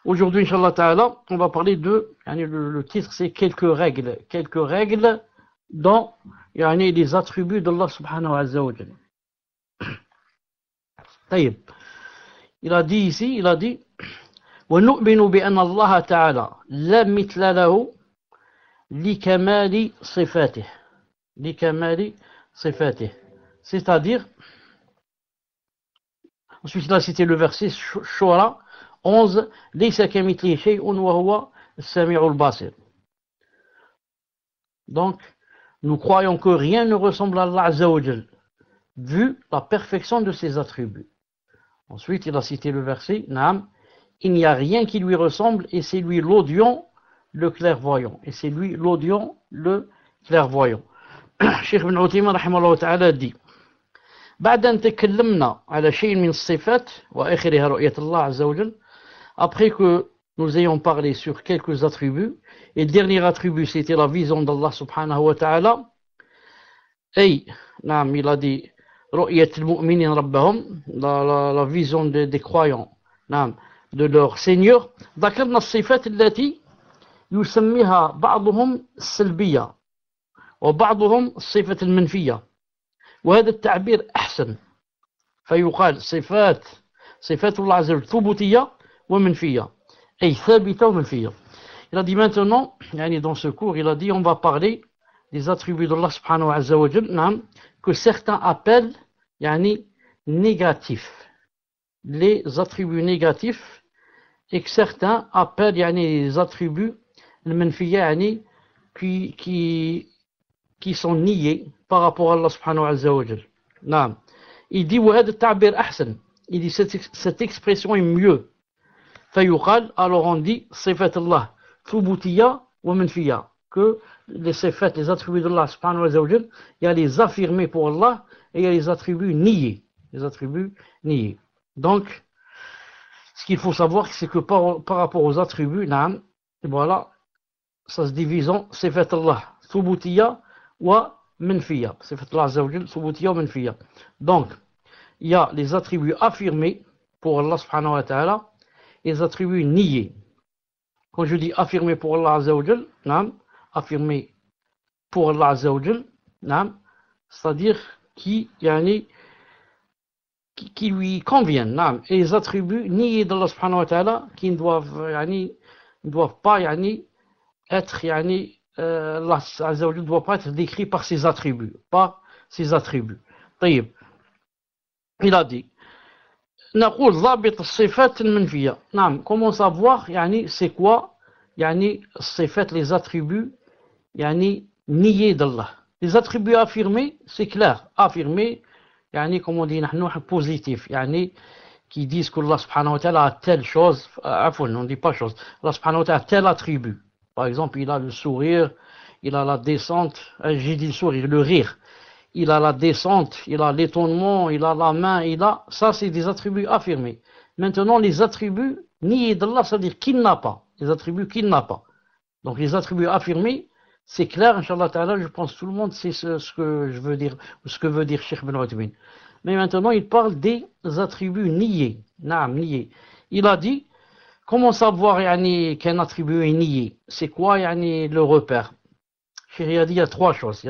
Aujourd'hui, Inch'Allah Ta'ala, on va parler de, le titre c'est quelques règles dans les attributs d'Allah subhanahu wa ta'ala. طيب. Il a dit ici, وَنُؤْمِنُ بِأَنَّ اللَّهَ تَعَالَى لَا مِثْلَ لَهُ لِكَمَالِ صِفَاتِهِ. C'est-à-dire, ensuite il a cité le verset Shura 11, لَيْسَ كَمِثْلِهِ شَيْءٌ وَهُوَ السَّمِيعُ الْبَصِيرُ. Donc, nous croyons que rien ne ressemble à Allah Azza wa Jal, vu la perfection de ses attributs. Ensuite, il a cité le verset, Naam, il n'y a rien qui lui ressemble et c'est lui l'audient, le clairvoyant. Et c'est lui l'audient, le clairvoyant. Cheikh Ibn Uthaymin rahimahullah ta'ala dit بعد أن تكلمنا على شيء من الصفات وآخرها رؤية الله عز وجل. Après que nous ayons parlé sur quelques attributs, et le dernier attribut c'était la vision d'Allah subhanahu wa ta'ala. Et, Naam, il a dit رؤية المؤمنين ربهم, la vision des croyants, نعم, de leur Seigneur. ذكرنا الصفات التي يسميها بعضهم السلبية وبعضهم الصفة المنفية, وهذا التعبير أحسن, فيقال صفات الله عز وجل ثبوتية ومنفية, أي ثابتة ومنفية. Il a dit maintenant, dans ce cours, il a dit on va parler des attributs d'Allah subhanahu wa ta'ala que certains appellent négatifs, les attributs négatifs, et que certains appellent les attributs qui sont niés par rapport à Allah subhanahu wa ta'ala. Il dit il dit cette expression est mieux. Alors on dit sifat Allah thubutiyya wa manfiyya, que les sifat, les attributs d'Allah subhanahu wa ta'ala, il y a les affirmés pour Allah et il y a les attributs niés. Donc, ce qu'il faut savoir, c'est que par rapport aux attributs, voilà, ça se divise en sifat Allah thubutiyya wa manfiyya. Sifat Allah azza wa jalla thubutiyya wa manfiyya. Donc, il y a les attributs affirmés pour Allah subhanahu wa ta'ala et les attributs niés. Quand je dis affirmés pour Allah azza wa jalla, affirmés pour Allah azza wa jalla, c'est-à-dire qui lui conviennent, et les attributs niés d'Allah subhanahu wa ta'ala qui ne doivent pas être Allah azza wa jalla ne doit pas être décrit par ses attributs, طيب. Il a dit نقول ضابط الصفات المنفية. Comment savoir c'est quoi الصفات, les attributs niés d'Allah. Les attributs affirmés, c'est clair, affirmés, comme on dit positif, qui disent que Allah subhanahu wa ta'ala a telle chose, on ne dit pas chose, Allah subhanahu wa ta'ala a tel attribut. Par exemple, il a le sourire, il a la descente, j'ai dit le sourire, le rire, il a la descente, il a l'étonnement, il a la main, ça c'est des attributs affirmés. Maintenant, les attributs niés d'Allah, c'est-à-dire qu'il n'a pas, les attributs qu'il n'a pas. Donc les attributs affirmés, c'est clair, Inch'Allah Ta'ala, je pense que tout le monde sait ce que je veux dire, ce que veut dire Cheikh Ibn Uthaymin. Mais maintenant, il parle des attributs niés. Niés. Il a dit, comment savoir qu'un attribut est nié? C'est quoi le repère? Cheikh a dit, il y a trois choses.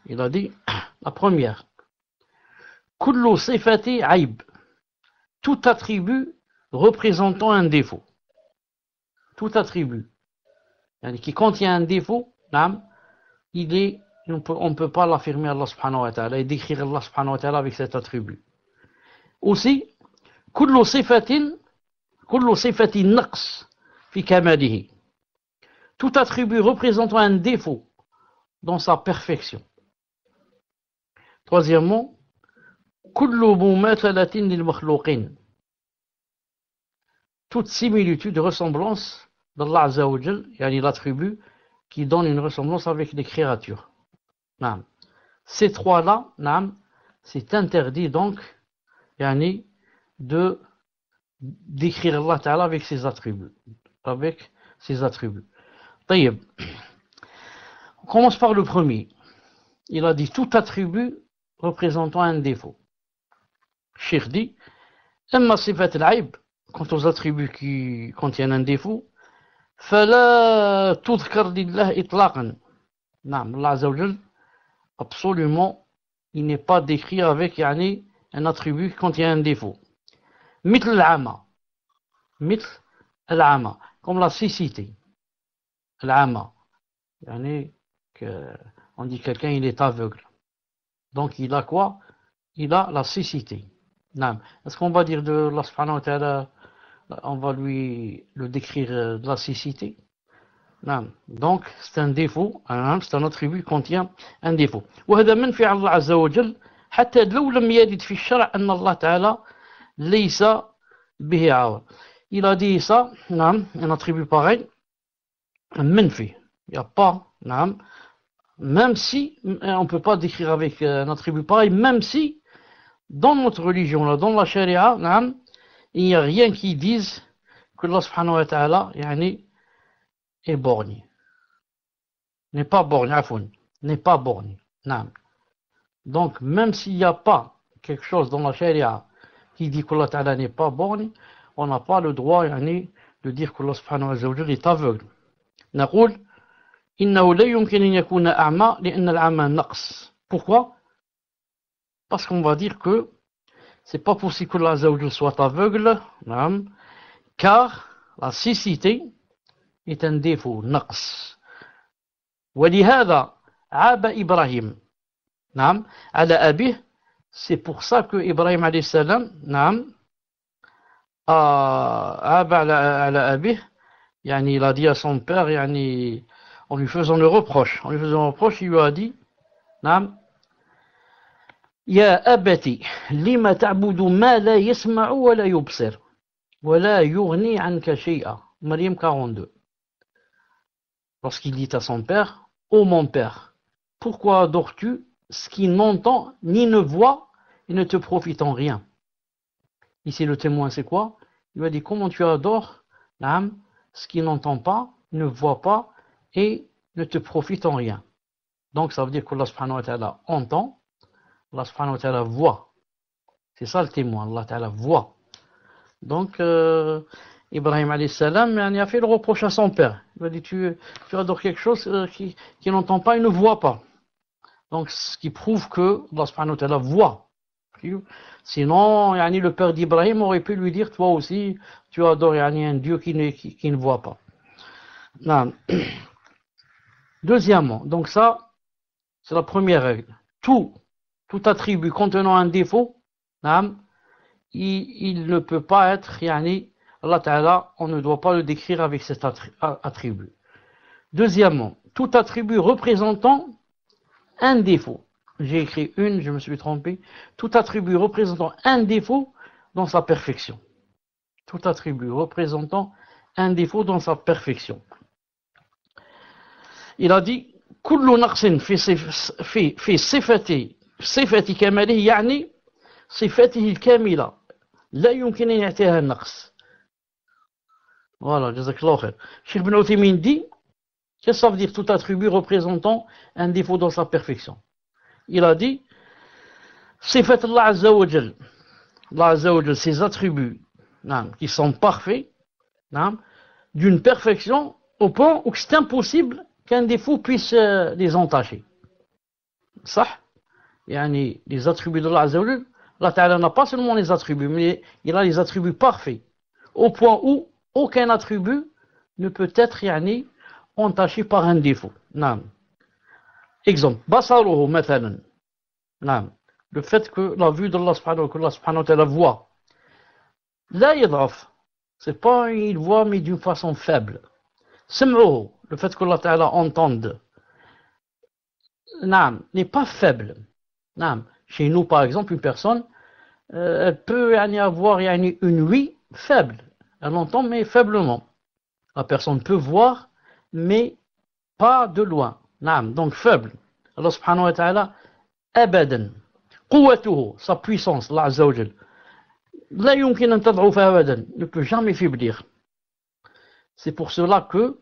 Il a dit, la première, kullu sifati aib, tout attribut représentant un défaut. Tout attribut qui contient un défaut, on ne peut pas l'affirmer à Allah subhanahu wa ta'ala et décrire Allah subhanahu wa ta'ala avec cet attribut. Aussi, kullu sifatin naqs fi kamalihi, tout attribut représentant un défaut dans sa perfection. Troisièmement, kullu mumathalatin lil makhluqin, toute similitude, ressemblance d'Allah Azza wa Jal, l'attribut qui donne une ressemblance avec les créatures. Ces trois-là, c'est interdit donc de décrire Allah Ta'ala avec ses attributs. طيب. On commence par le premier. Il a dit tout attribut représentant un défaut. Cheikh dit, أما صفة العيب quant aux attributs qui contiennent un défaut, فلا تذكر لله إطلاقا. نعم, Allah Azza wa Jal, absolument, il n'est pas décrit avec يعني, un attribut qui contient un défaut. مثل العمى, مثل العمى, comme la cécité. العمى, يعني, on dit quelqu'un il est aveugle. Donc il a quoi? Il a la cécité. Non. Est-ce qu'on va dire de Allah subhanahu wa ta'ala, on va lui le décrire de la cécité? Non. Donc c'est un défaut, c'est un attribut qui contient un défaut. وهذا منفي على الله عز وجل حتى لو لم يرد في الشرع أن الله تعالى ليس به عور. Il a dit ça, non, un attribut pareil, منفي. Il n'y a pas, non, même si on ne peut pas décrire avec un attribut pareil, même si dans notre religion, là, dans la charia, il n'y a rien qui dise que Allah subhanahu wa ta'ala est borné. N'est pas borné, afoun, n'est pas borné. Donc, même s'il n'y a pas quelque chose dans la charia qui dit que Allah ta'ala n'est pas borné, on n'a pas le droit de dire que Allah subhanahu wa ta'ala est aveugle. نقول إنه لا يمكن أن يكون أعمى لأن العمى نقص. Pourquoi? Parce qu'on va dire que c'est pas possible que Allah Azza wa Jal soit aveugle, car la cécité est un défaut, نقص. ولهذا عاب إبراهيم على أبيه. C'est pour ça que Ibrahim alayhi salam عاب على أبيه, يعني il a dit à son père, يعني en lui faisant le reproche, il lui a dit يا أبتي لما تعبد ما لا يسمع ولا يبصر ولا يغني عنك شيئا. Maryam 42. Lorsqu'il dit à son père, ô mon père, pourquoi adores-tu ce qui n'entend ni ne voit et ne te profite en rien? Ici le témoin c'est quoi? Il lui a dit, comment tu adores ce qui n'entend pas, ne voit pas et ne te profite en rien. Donc ça veut dire qu'Allah subhanahu wa ta'ala entend, Allah subhanahu wa ta'ala voit. C'est ça le témoin, Allah ta'ala voit. Donc Ibrahim alayhi salam a fait le reproche à son père. Il a dit, tu adores quelque chose qui n'entend pas et ne voit pas. Donc ce qui prouve que Allah subhanahu wa ta'ala voit. Sinon, le père d'Ibrahim aurait pu lui dire, toi aussi, tu adores un Dieu qui ne voit pas. Non. Deuxièmement, donc ça, c'est la première règle. Tout attribut contenant un défaut, il ne peut pas être, Allah Ta'ala, on ne doit pas le décrire avec cet attribut. Deuxièmement, tout attribut représentant un défaut. J'ai écrit une, je me suis trompé. Tout attribut représentant un défaut dans sa perfection. Tout attribut représentant un défaut dans sa perfection. Il a dit كل نقص في صفة كماله يعني صفته الكاملة لا يمكن أن يأتيها النقص. Voilà, jazakallah khair. Cheikh Ibn Uthaymin dit, qu'est-ce que ça veut dire tout attribut représentant un défaut dans sa perfection? Il a dit صفة Allah Azza wa Jal, Allah Azza wa Jal, ses attributs qui sont parfaits, d'une perfection au point où c'est impossible qu'un défaut puisse les entacher. Ça, les attributs de Allah Azza wa Jal, Allah Ta'ala n'a pas seulement les attributs, mais il a les attributs parfaits, au point où aucun attribut ne peut être entaché par un défaut. Exemple, basaruhu mathalan. Le fait que la vue d'Allah subhanahu wa ta'ala voit. La yadaf, c'est pas il voit mais d'une façon faible. Sam'uhu, le fait que Allah ta'ala entende. N'est pas faible. Chez nous par exemple, une personne elle peut avoir une ouïe faible. Elle entend mais faiblement. La personne peut voir mais pas de loin. Donc faible. Allah subhanahu wa ta'ala abadan. قوته, sa puissance, Allah Azza wa Jal. لا يمكن أن تضعف أبدا, ne peut jamais faiblir. C'est pour cela que,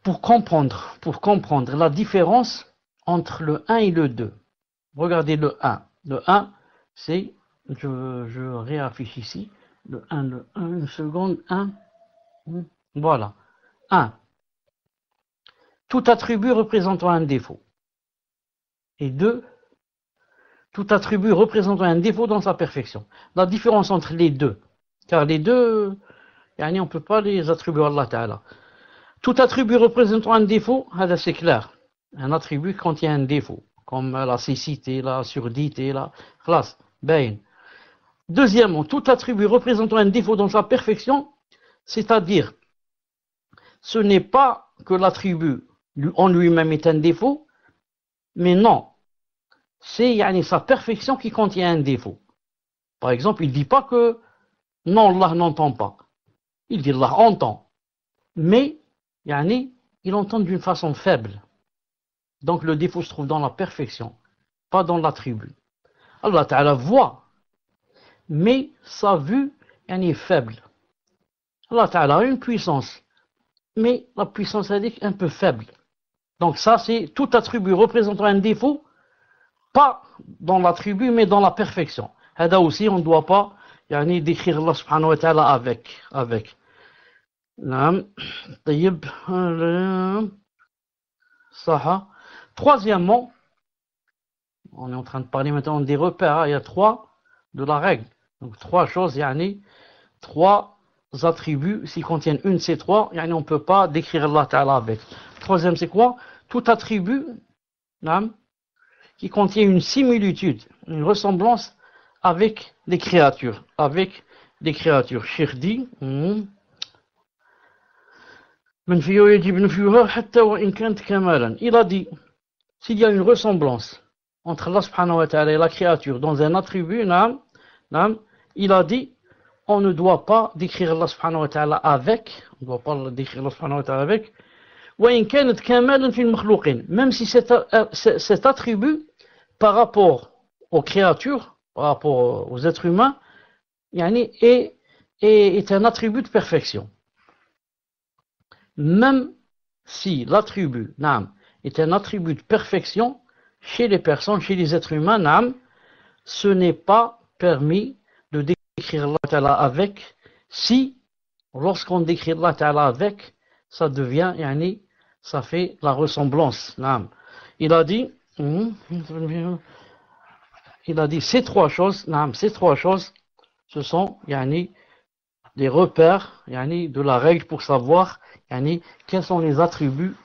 pour comprendre la différence entre le 1 et le 2, regardez le 1. Le 1, c'est, je réaffiche ici, le 1, une seconde, 1. Voilà. 1. Tout attribut représentant un défaut. Et 2. Tout attribut représentant un défaut dans sa perfection. La différence entre les deux, car les deux, on ne peut pas les attribuer à Allah Ta'ala. Tout attribut représentant un défaut, c'est clair. Un attribut contient un défaut, comme la cécité, la surdité, la classe, bain. Deuxièmement, tout attribut représentant un défaut dans sa perfection, c'est-à-dire, ce n'est pas que l'attribut en lui-même est un défaut, mais non, c'est sa perfection qui contient un défaut. Par exemple, il ne dit pas que non, Allah n'entend pas. Il dit Allah entend. Mais, il entend d'une façon faible. Donc le défaut se trouve dans la perfection, pas dans l'attribut. Allah Ta'ala voit, mais sa vue est faible. Allah Ta'ala a une puissance, mais la puissance est un peu faible. Donc ça, c'est tout attribut représentant un défaut, pas dans l'attribut, mais dans la perfection. Là aussi, on ne doit pas décrire Allah subhanahu wa ta'ala avec. Troisièmement, on est en train de parler maintenant des repères. Il y a 3 de la règle. Donc 3 choses, 3 attributs. S'ils contiennent une de ces 3, on ne peut pas décrire Allah ta'ala avec. Troisième, c'est quoi? Tout attribut qui contient une similitude, une ressemblance avec des créatures. Cheikh dit, il a dit, s'il y a une ressemblance entre Allah subhanahu wa ta'ala et la créature dans un attribut, il a dit, on ne doit pas décrire Allah subhanahu wa ta'ala avec, même si cet attribut, par rapport aux créatures, par rapport aux êtres humains, est un attribut de perfection. Même si l'attribut est un attribut de perfection, chez les personnes, chez les êtres humains, ce n'est pas permis de décrire Allah Ta'ala avec, si, lorsqu'on décrit Allah Ta'ala avec, ça devient, ça fait la ressemblance. Il a dit, ces 3 choses, ce sont, des repères, de la règle pour savoir, quels sont les attributs,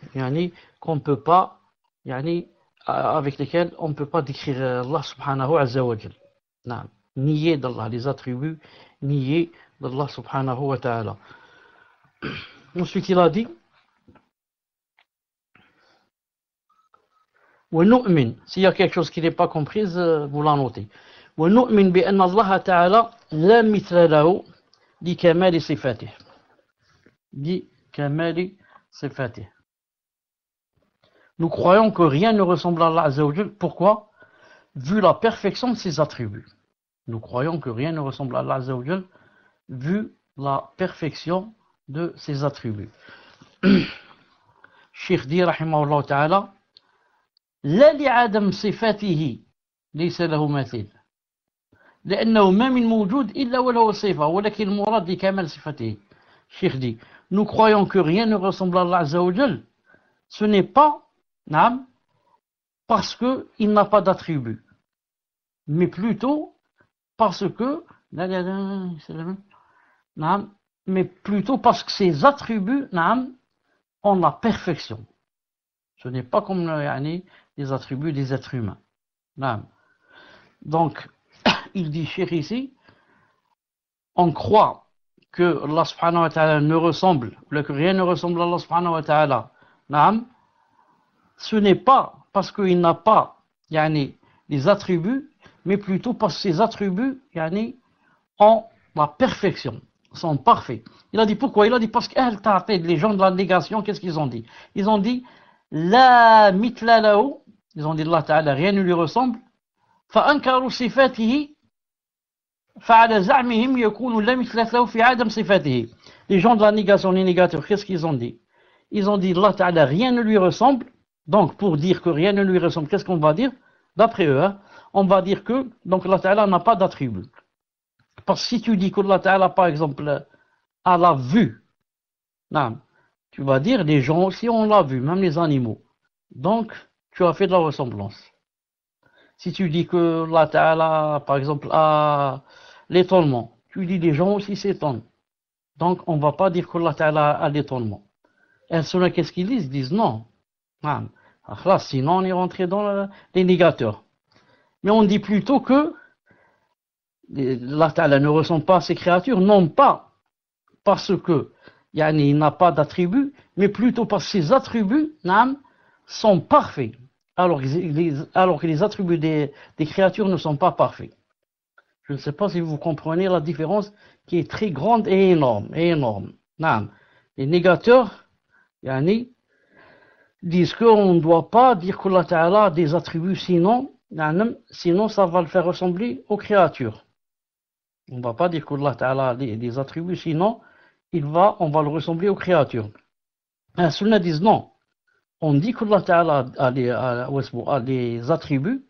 qu'on ne peut pas, avec lesquels on ne peut pas décrire Allah subhanahu azza wa jal. Nier d'Allah, les attributs nier d'Allah subhanahu wa ta'ala. Ensuite, il a dit, s'il y a quelque chose qui n'est pas comprise, vous l'annotez. وَنُؤْمِنْ بِأَنَّ اللَّهَ تَعَالَى لَا مِثْلَ لَهُ لِكَمَالِ صِفَاتِهِ. Nous croyons que rien ne ressemble à Allah Azza wa Jal. Pourquoi? Vu la perfection de ses attributs. Nous croyons que rien ne ressemble à Allah Azza wa Jal, vu la perfection de ses attributs. Cheikh dit, rahimahullah ta'ala, لا لعدم صفاته ليس له مثيل لأنه ما من موجود إلا وله صفة ولكن المراد لكمال صفته. Cheikh dit, nous croyons que rien ne ressemble à Allah Azza wa Jal. Ce n'est pas parce qu'il n'a pas d'attribut, mais plutôt parce que ses attributs ont la perfection. Ce n'est pas comme les attributs des êtres humains. Donc, il dit, Cheikh ici, on croit que Allah subhanahu wa ta'ala ne ressemble, que rien ne ressemble à Allah subhanahu wa ta'ala. Ce n'est pas parce qu'il n'a pas les attributs, mais plutôt parce que ces attributs ont la perfection, sont parfaits. Il a dit pourquoi? Il a dit parce que les gens de la négation, qu'est-ce qu'ils ont dit? Ils ont dit la mithla lahu, ils ont dit Allah Ta'ala, rien ne lui ressemble. فأنكروا صفاته فعلى زعمهم يكون لا مثل له في عدم صفاته. Les gens de la négation, les négateurs, qu'est-ce qu'ils ont dit? Ils ont dit Allah Ta'ala, rien ne lui ressemble. Donc pour dire que rien ne lui ressemble, qu'est-ce qu'on va dire? D'après eux, on va dire que donc Allah Ta'ala n'a pas d'attribut. Parce que si tu dis qu'Allah Ta'ala, par exemple, a la vue, non, tu vas dire les gens aussi ont la vue, même les animaux. Donc, tu as fait de la ressemblance. Si tu dis que Allah Ta'ala, par exemple, a l'étonnement, tu dis les gens aussi s'étonnent. Donc, on ne va pas dire qu'Allah Ta'ala a l'étonnement. Et ceux-là, qu'est-ce qu'ils disent? Ils disent non. Non. Alors là, sinon, on est rentré dans les négateurs. Mais on dit plutôt que Allah Ta'ala ne ressemble pas à ses créatures, non pas parce que il n'a pas d'attributs, mais plutôt parce que ses attributs sont parfaits, alors que les attributs des créatures ne sont pas parfaits. Je ne sais pas si vous comprenez la différence qui est très grande et énorme. Les négateurs disent qu'on ne doit pas dire qu'Allah Ta'ala a des attributs, sinon ça va le faire ressembler aux créatures. On ne va pas dire qu'Allah Ta'ala a des attributs, sinon on va le ressembler aux créatures. Les Sunna disent non. On dit qu'Allah Ta'ala a des attributs,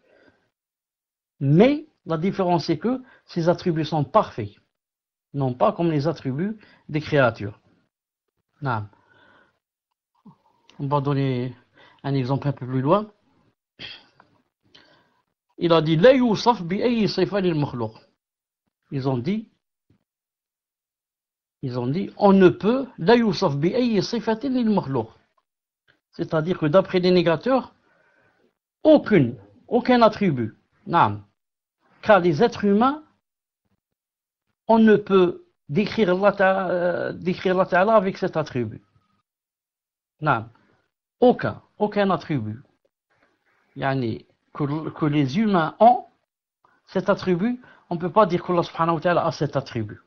mais la différence c'est que ces attributs sont parfaits, non pas comme les attributs des créatures. Non. On va donner un exemple un peu plus loin. Il a dit La yusaf bi ayyi sifan al-makhluq. Ils ont dit on ne peut la yusaf bi ayyi sifatin al-makhluq. C'est-à-dire que d'après les négateurs, aucun attribut. Non. Car les êtres humains, on ne peut décrire Allah Ta'ala avec cet attribut. Non. Aucun attribut. Que les humains ont cet attribut, on ne peut pas dire qu'Allah Subhanahu wa Ta'ala a cet attribut.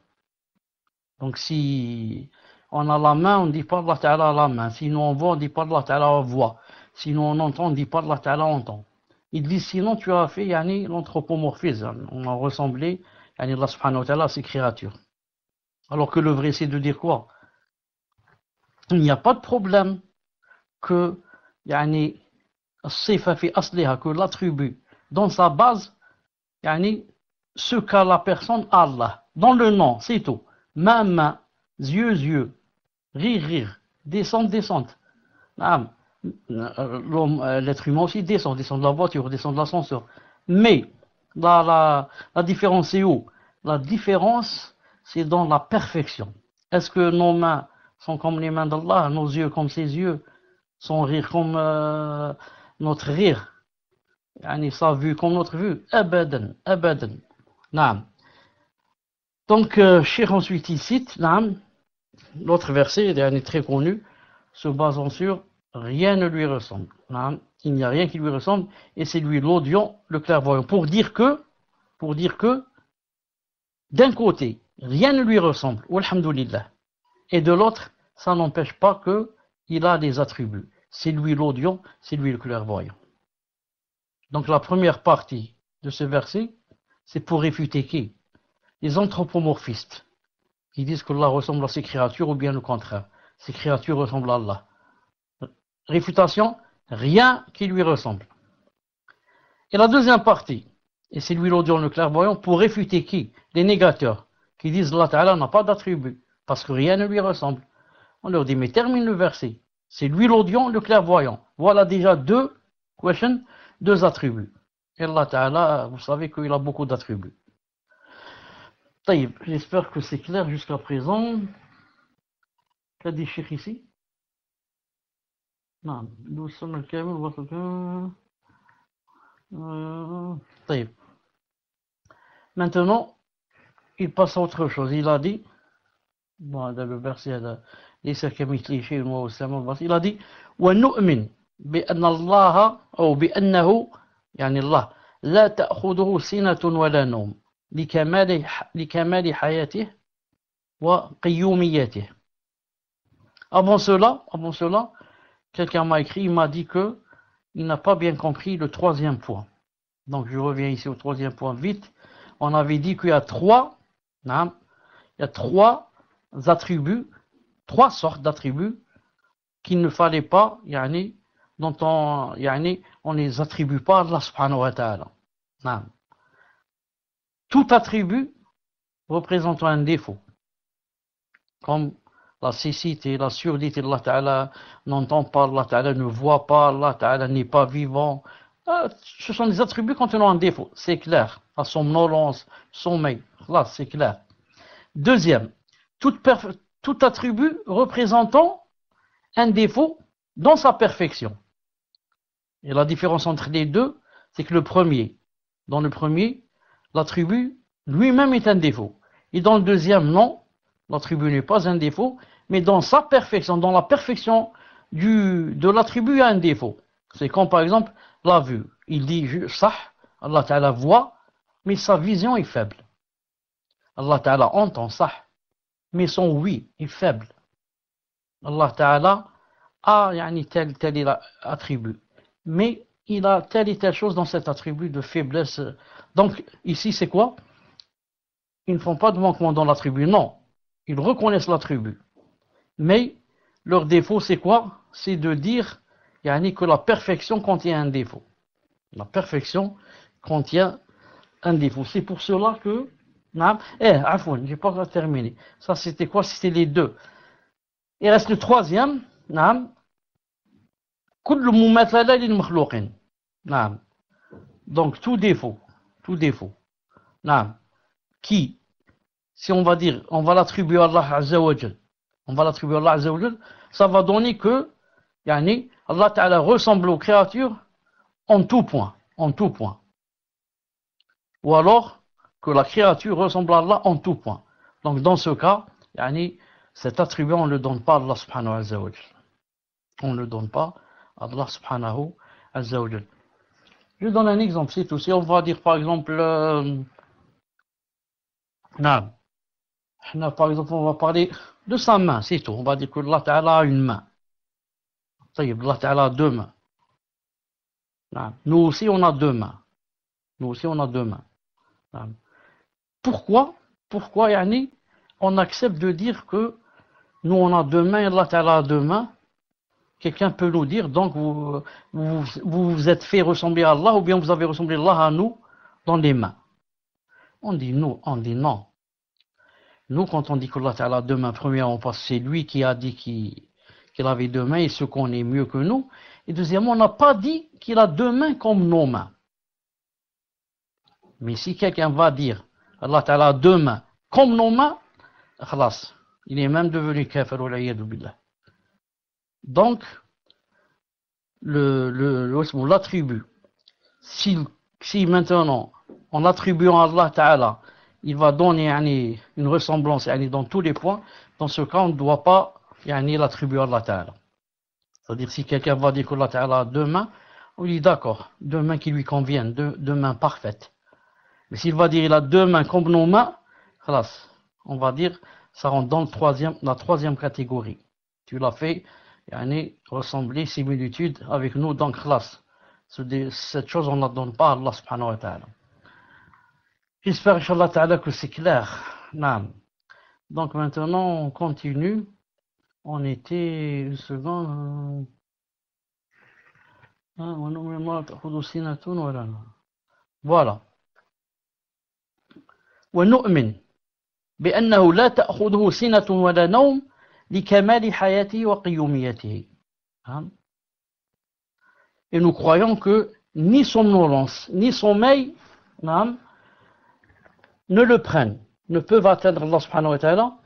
Donc si on a la main, on ne dit pas Allah Ta'ala a la main. Sinon on voit, on ne dit pas Allah Ta'ala voit. Sinon on entend, on ne dit pas Allah Ta'ala entend. Il dit sinon tu as fait l'anthropomorphisme. On a ressemblé Allah Subhanahu wa Ta'ala à ses créatures. Alors que le vrai c'est de dire quoi? Il n'y a pas de problème que que l'attribut dans sa base ce qu'a la personne Allah dans le nom, c'est tout. Main, yeux, rire, descendre. L'être humain aussi descend de la voiture, descend de l'ascenseur. Mais la différence c'est où? La différence c'est dans la perfection. Est-ce que nos mains sont comme les mains d'Allah, nos yeux comme ses yeux, son rire comme notre rire, sa vue comme notre vue? Abadan. Naam. Donc, Cheikh ensuite il cite l'autre verset, il est très connu, se basant sur rien ne lui ressemble. Il n'y a rien qui lui ressemble, et c'est lui l'audient, le clairvoyant. Pour dire que, d'un côté, rien ne lui ressemble, walhamdulillah, et de l'autre, ça n'empêche pas qu'il a des attributs. C'est lui l'audient, c'est lui le clairvoyant. Donc la première partie de ce verset, c'est pour réfuter qui? Les anthropomorphistes, qui disent qu'Allah ressemble à ses créatures, ou bien le contraire. Ses créatures ressemblent à Allah. Réfutation, rien qui lui ressemble. Et la deuxième partie, et c'est lui l'audient, le clairvoyant, pour réfuter qui? Les négateurs, qui disent Allah Ta'ala n'a pas d'attribut, parce que rien ne lui ressemble. On leur dit, mais termine le verset. C'est lui l'audient, le clairvoyant. Voilà déjà deux attributs. Et Allah Ta'ala, vous savez qu'il a beaucoup d'attributs. J'espère que c'est clair jusqu'à présent. Qu'a dit Cheikh ici? Non, nous sommes le camel, votre Maintenant, il passe à autre chose. Il a dit, bon, dans le verset, il a dit, وَنُؤْمِنْ بِأَنَّ اللَّهَ أو بأنه الله لا تأخذه سنة ولا نوم لكمال حياته وقيوميته. Avant cela, quelqu'un m'a écrit, il m'a dit que il n'a pas bien compris le troisième point. Donc je reviens ici au troisième point vite. On avait dit qu'il y a trois attributs, trois sortes d'attributs qu'il ne fallait pas, dont on les attribue pas à Allah subhanahu wa ta'ala. Tout attribut représentant un défaut, comme la cécité, la surdité d'Allah Ta'ala, n'entend pas, Allah Ta'ala ne voit pas, Allah Ta'ala n'est pas vivant. Ce sont des attributs contenant un défaut, c'est clair. La somnolence, sommeil, là c'est clair. Deuxième, tout attribut représentant un défaut dans sa perfection. Et la différence entre les deux, c'est que dans le premier, l'attribut lui-même est un défaut. Et dans le deuxième, non, l'attribut n'est pas un défaut, mais dans sa perfection, dans la perfection de l'attribut, il y a un défaut. C'est comme par exemple la vue. Il dit sah, Allah Ta'ala voit, mais sa vision est faible. Allah Ta'ala entend sah, mais son oui est faible. Allah Ta'ala a tel attribut, mais il a telle et telle chose dans cet attribut de faiblesse. Donc ici c'est quoi? Ils ne font pas de manquement dans l'attribut, non. Ils reconnaissent l'attribut. Mais leur défaut c'est quoi? C'est de dire que la perfection contient un défaut. La perfection contient un défaut. C'est pour cela que... Afoun, j'ai pas terminé. Ça c'était quoi? C'était les deux. Il reste le troisième. Donc tout défaut. Qui, si on va dire, on va l'attribuer à Allah Azza wa Jal, ça va donner que Allah Ta'ala ressemble aux créatures en tout point. Ou alors que la créature ressemble à Allah en tout point. Donc dans ce cas, cet attribut on ne le donne pas à Allah subhanahu wa ta'ala. On ne le donne pas à Allah subhanahu wa ta'ala. Je donne un exemple, c'est tout. Si on va dire par exemple, par exemple, on va parler de sa main, c'est tout. On va dire que Allah Ta'ala a une main. Allah Ta'ala a deux mains. Nous aussi on a deux mains. Pourquoi on accepte de dire que nous on a deux mains et Allah Ta'ala a deux mains? Quelqu'un peut nous dire, donc vous vous êtes fait ressembler à Allah ou bien vous avez ressemblé à Allah à nous dans les mains. On dit non. Nous, quand on dit qu'Allah Ta'ala a deux mains, premièrement, parce que c'est lui qui a dit qu'il avait deux mains et ce qu'on est mieux que nous. Et deuxièmement, on n'a pas dit qu'il a deux mains comme nos mains. Mais si quelqu'un va dire Allah Ta'ala a deux mains comme nos mains, khalas, il est même devenu kafir wal iyadu billah. Donc, l'attribut, si maintenant, en attribuant à Allah Ta'ala, il va donner une ressemblance dans tous les points, dans ce cas, on ne doit pas l'attribuer à Allah Ta'ala. C'est-à-dire, si quelqu'un va dire qu'Allah Ta'ala a deux mains, on dit d'accord, deux mains qui lui conviennent, deux mains parfaites. Mais s'il va dire qu'il a deux mains comme nos mains, on va dire, ça rentre dans la troisième catégorie. Tu l'as fait, ressembler, similitude avec nous, donc cette chose, on ne la donne pas à Allah subhanahu wa ta'ala. J'espère, Inch'Allah Ta'ala, que c'est clair. Donc maintenant, on continue. On était une seconde. Voilà. ونؤمن بأنه لا تأخذه سنة ولا نوم لكمال حياته وقيوميته. Et nous croyons que ni somnolence, ni sommeil ne le prennent, ne peuvent atteindre Allah subhanahu wa ta'ala,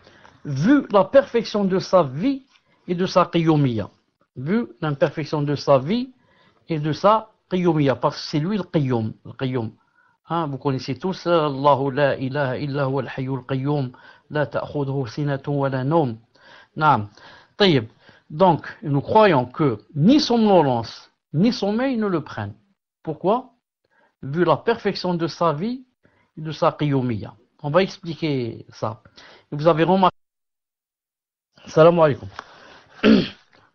vu la perfection de sa vie et de sa qiyumiyya. Vu l'imperfection de sa vie et de sa qiyumiyya, parce que c'est lui le qiyum. Vous connaissez tous Allahu la ilaha illa huwa al-hayyul qayyum, la ta'khudhuhu sinatun wa la nawm. طيب. Donc, nous croyons que ni somnolence, ni sommeil ne le prennent. Pourquoi? Vu la perfection de sa vie et de sa qiyumiyya. On va expliquer ça. Et vous avez remarqué. Salam alaikum.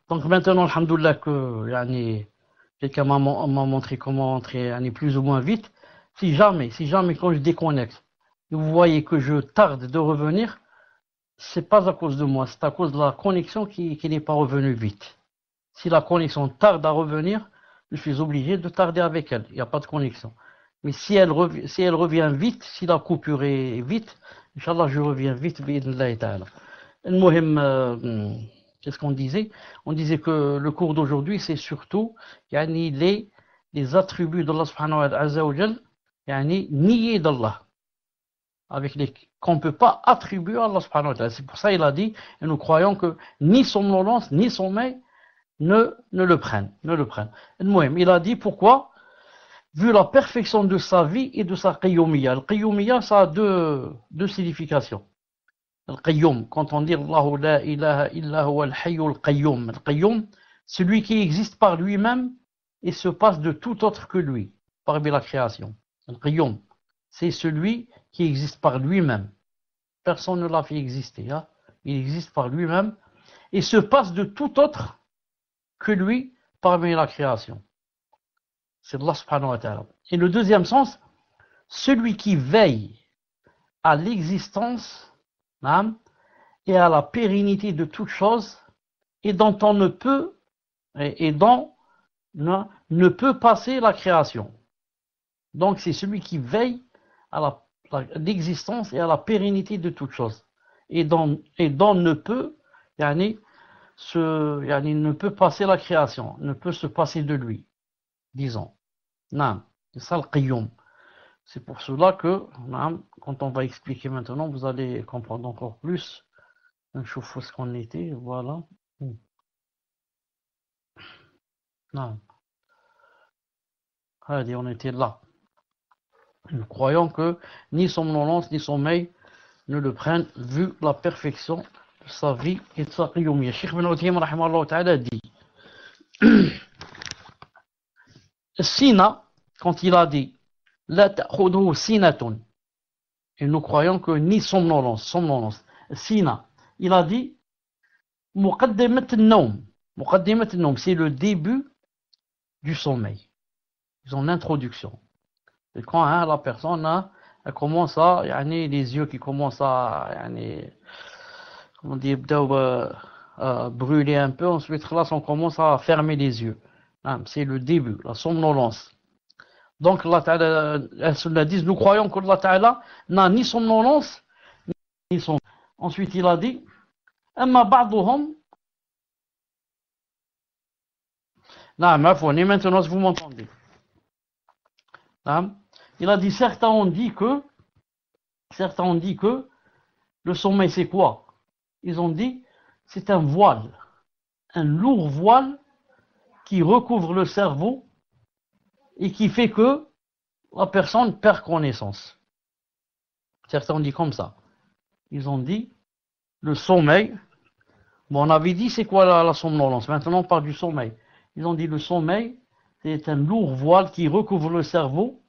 Donc maintenant, alhamdoulilah, que quelqu'un m'a montré comment entrer plus ou moins vite. Si jamais quand je déconnecte, vous voyez que je tarde de revenir, c'est pas à cause de moi, c'est à cause de la connexion qui n'est pas revenue vite. Si la connexion tarde à revenir, je suis obligé de tarder avec elle. Il n'y a pas de connexion. Mais si elle revient vite, si la coupure est vite, Inch'Allah, je reviens vite, bi'idhnillahi ta'ala. Qu'est-ce qu'on disait? On disait que le cours d'aujourd'hui, c'est surtout yani, les attributs d'Allah subhanahu wa ta'ala, yani, niés d'Allah, avec les qu'on ne peut pas attribuer à Allah subhanahu wa ta'ala. C'est pour ça qu'il a dit, et nous croyons que ni somnolence, ni sommeil ne le prennent. Il a dit pourquoi? Vu la perfection de sa vie et de sa qayyumiyya. Le qayyumiyya, ça a deux significations. Le qayyum, quand on dit Allahu la ilaha illa huwa al-hayyul qayyum. Le qayyum, celui qui existe par lui-même et se passe de tout autre que lui, parmi la création. Le qayyum, c'est celui qui existe par lui-même. Personne ne l'a fait exister. Hein? Il existe par lui-même et se passe de tout autre que lui parmi la création. C'est Allah subhanahu wa ta'ala. Et le deuxième sens, celui qui veille à l'existence et à la pérennité de toute chose et dont on ne peut ne peut passer la création. Donc c'est celui qui veille à l'existence et à la pérennité de toute chose et dont ne peut ne peut passer la création, ne peut se passer de lui, disons. Non, c'est ça le qayyum. C'est pour cela que, quand on va expliquer maintenant, vous allez comprendre encore plus. Je vois ce qu'on était, voilà. Non. Allez, on était là. Nous croyons que ni somnolence ni sommeil ne le prennent, vu la perfection de sa vie et de sa qayyumiyya. Cheikh Ibn Uthaymin rahimahullah ta'ala dit Sina, quand il a dit La ta'khuduhu sinatun, et nous croyons que ni somnolence, Sina, il a dit Muqaddimat an-nawm, c'est le début du sommeil, son introduction. Et quand la personne elle commence à, les yeux qui commencent à, comment dire, brûler un peu, ensuite là on commence à fermer les yeux. C'est le début, la somnolence. Donc Allah Ta'ala dit, nous croyons que Allah Ta'ala n'a ni somnolence, ni sommeil. Ensuite il a dit, Amma ba'duhum, maintenant vous m'entendez. Il a dit, certains ont dit que le sommeil c'est quoi? Ils ont dit, c'est un voile, un lourd voile qui recouvre le cerveau et qui fait que la personne perd connaissance. Certains ont dit comme ça. Ils ont dit, le sommeil, bon on avait dit c'est quoi la somnolence, maintenant on parle du sommeil. Ils ont dit le sommeil, c'est un lourd voile qui recouvre le cerveau,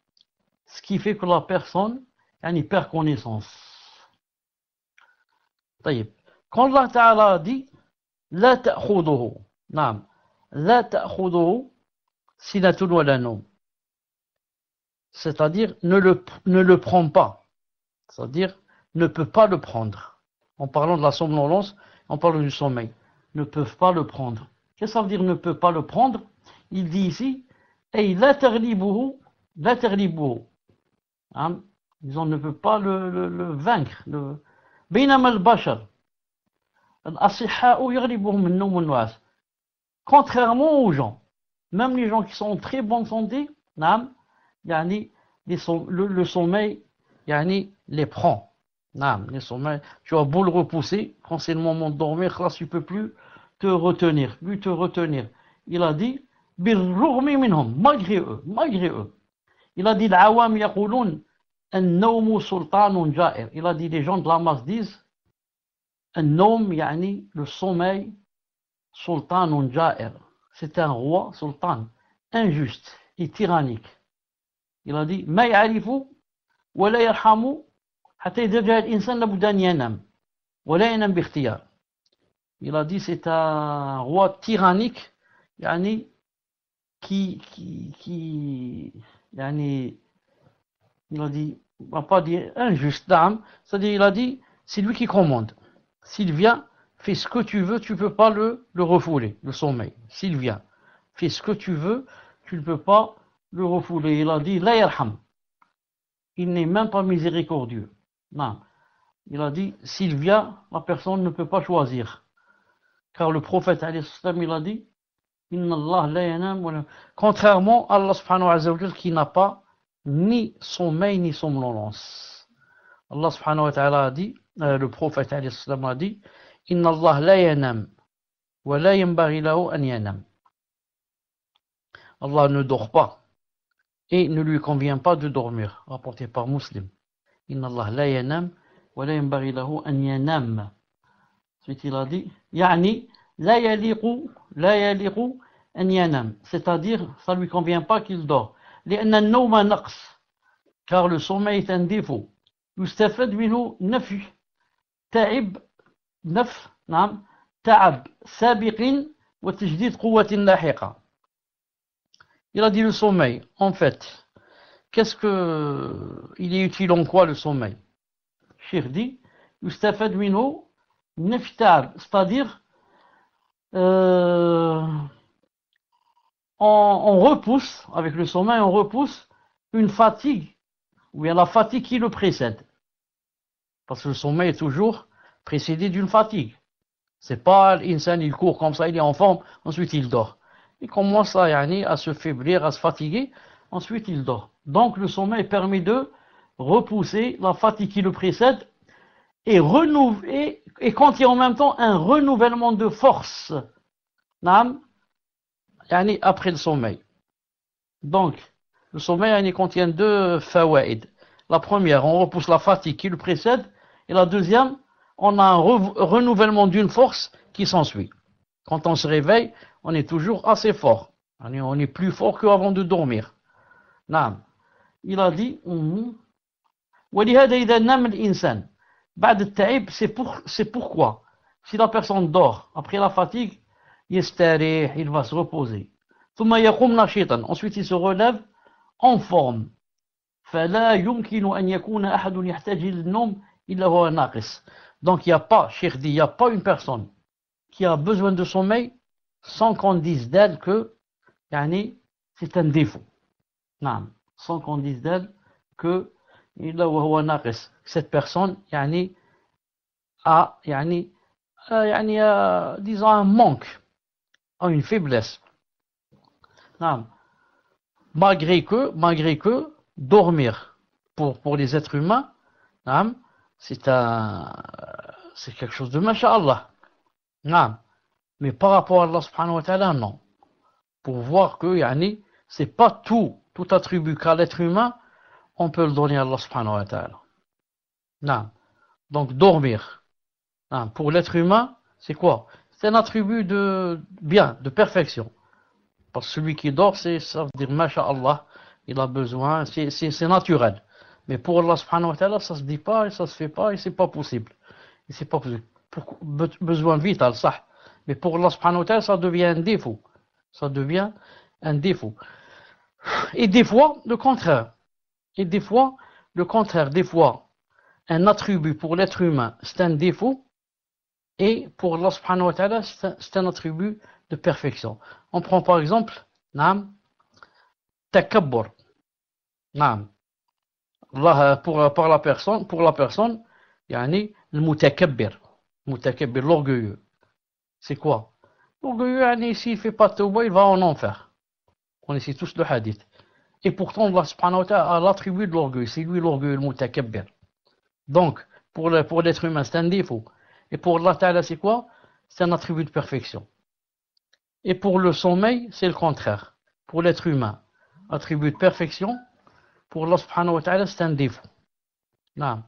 ce qui fait que la personne perd connaissance. Quand Allah Ta'ala a dit La ta'khuduhu, La ta'khuduhu sinatun wa la nawm, c'est-à-dire ne le prend pas, c'est-à-dire ne peut pas le prendre. En parlant de la somnolence, on parle du sommeil, ne peuvent pas le prendre. Qu'est-ce que ça veut dire ne peut pas le prendre? Il dit ici Ay la taghlibuhu, disons ne peut pas le vaincre. بينما البشر الأصحاء يغلبهم النوم والنعاس. Contrairement aux gens, même les gens qui sont en très bonne santé, le sommeil les prend. Les sommeils, tu as beau le repousser, quand c'est le moment de dormir, là tu peux plus te retenir. Il a dit بالرغم منهم, malgré eux. Il a dit العوام يقولون النوم سلطان جائر. Il a dit, les gens de la masse disent النوم le sommeil, sultan جائر, c'est un roi, sultan, injuste et tyrannique. Il a dit ما يعرف ولا يرحم حتى إذا جاء الإنسان لابد أن ينام ولا ينام باختيار. Il a dit c'est un roi tyrannique qui il a dit, on va pas dire injuste, c'est-à-dire il a dit, c'est lui qui commande. S'il vient, fais ce que tu veux, tu ne peux pas le refouler, le sommeil. S'il vient, fais ce que tu veux, tu ne peux pas le refouler. Il a dit, la yarham, il n'est même pas miséricordieux. Non. il a dit, s'il vient, la personne ne peut pas choisir. Car le prophète, alayhi salam, il a dit, Inna Allah la yanam wa la... Contrairement à Allah subhanahu wa ta'ala qui n'a pas ni sommeil ni somnolence. Allah subhanahu wa ta'ala a dit, le prophète alayhi salam a dit, Inna Allah la yanam wa la yanbaghi lahu an yanam. Allah ne dort pas et ne lui convient pas de dormir, rapporté par Muslim. Inna Allah la yanam wa la yanbaghi lahu an yanam. Ensuite il a dit, yani la yaliqu an yanam, c'est-à-dire ça lui convient pas qu'il dort. لأن النوم نقص, car le sommeil est un défaut. يستفاد منه نفي تعب سابق وتجديد قوة لاحقة. Il a dit le sommeil, en fait, il est utile en quoi le sommeil? Cheikh dit, يستفاد منه نفي تعب, c'est-à-dire on repousse, avec le sommeil, on repousse une fatigue, ou bien la fatigue qui le précède. Parce que le sommeil est toujours précédé d'une fatigue. C'est pas l'insan, il court comme ça, il est en forme, ensuite il dort. Il commence à se faiblir, à se fatiguer, ensuite il dort. Donc le sommeil permet de repousser la fatigue qui le précède et contient en même temps un renouvellement de force. Après le sommeil. Donc, le sommeil contient deux fawaïd. La première, on repousse la fatigue qui le précède, et la deuxième, on a un renouvellement d'une force qui s'ensuit. Quand on se réveille, on est toujours assez fort. On est plus fort qu'avant de dormir. Il a dit, c'est pourquoi, si la personne dort après la fatigue, il va se reposer. Ensuite il se relève en forme. Donc il n'y a pas, Cheikh dit, il n'y a pas une personne qui a besoin de sommeil sans qu'on dise d'elle que c'est un défaut. Sans qu'on dise d'elle que cette personne a disons un manque, a une faiblesse. Malgré que dormir pour les êtres humains, c'est quelque chose de masha'Allah. Mais par rapport à Allah subhanahu wa ta'ala, non. Pour voir que c'est pas tout attribut qu'à l'être humain, on peut le donner à Allah subhanahu wa ta'ala. Donc dormir, pour l'être humain, c'est quoi? C'est un attribut de bien, de perfection. Parce que celui qui dort, ça veut dire, masha'Allah, il a besoin, c'est naturel. Mais pour Allah subhanahu wa ta'ala, ça se dit pas, et ça se fait pas, et c'est pas possible. Et c'est pas possible. Besoin vital, ça. Mais pour Allah subhanahu wa ta'ala, ça devient un défaut. Ça devient un défaut. Et des fois, le contraire. Des fois, un attribut pour l'être humain, c'est un défaut. Et pour Allah subhanahu wa ta'ala, c'est un attribut de perfection. On prend par exemple, takabbur. Allah, pour la personne, le mutakabbir, l'orgueilleux. C'est quoi? L'orgueilleux, s'il ne fait pas tawbah, il va en enfer. On essaie tous le hadith. Et pourtant, Allah subhanahu wa ta'ala a l'attribut de l'orgueil. C'est lui l'orgueil, le mutakabbir. Donc, pour l'être humain, c'est un défaut. Et pour Allah ta'ala, c'est quoi? C'est un attribut de perfection. Et pour le sommeil, c'est le contraire. Pour l'être humain, attribut de perfection. Pour Allah subhanahu wa ta'ala, c'est un défaut. نعم.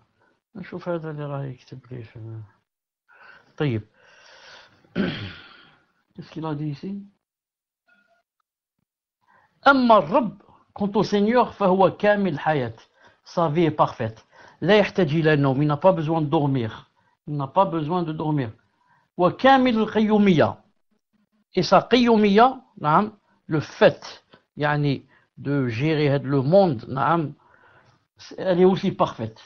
نشوف هذا اللي راه يكتب لي. طيب. Qu'est-ce qu'il a dit ici? أما الرب, quant au Seigneur, فهو كامل حياة. Sa vie est parfaite. لا يحتاج إلى النوم. Il n'a pas besoin de dormir. Il n'a pas besoin de dormir. وكامل القيومية. Et sa قيومية, le fait, de gérer le monde, elle est aussi parfaite.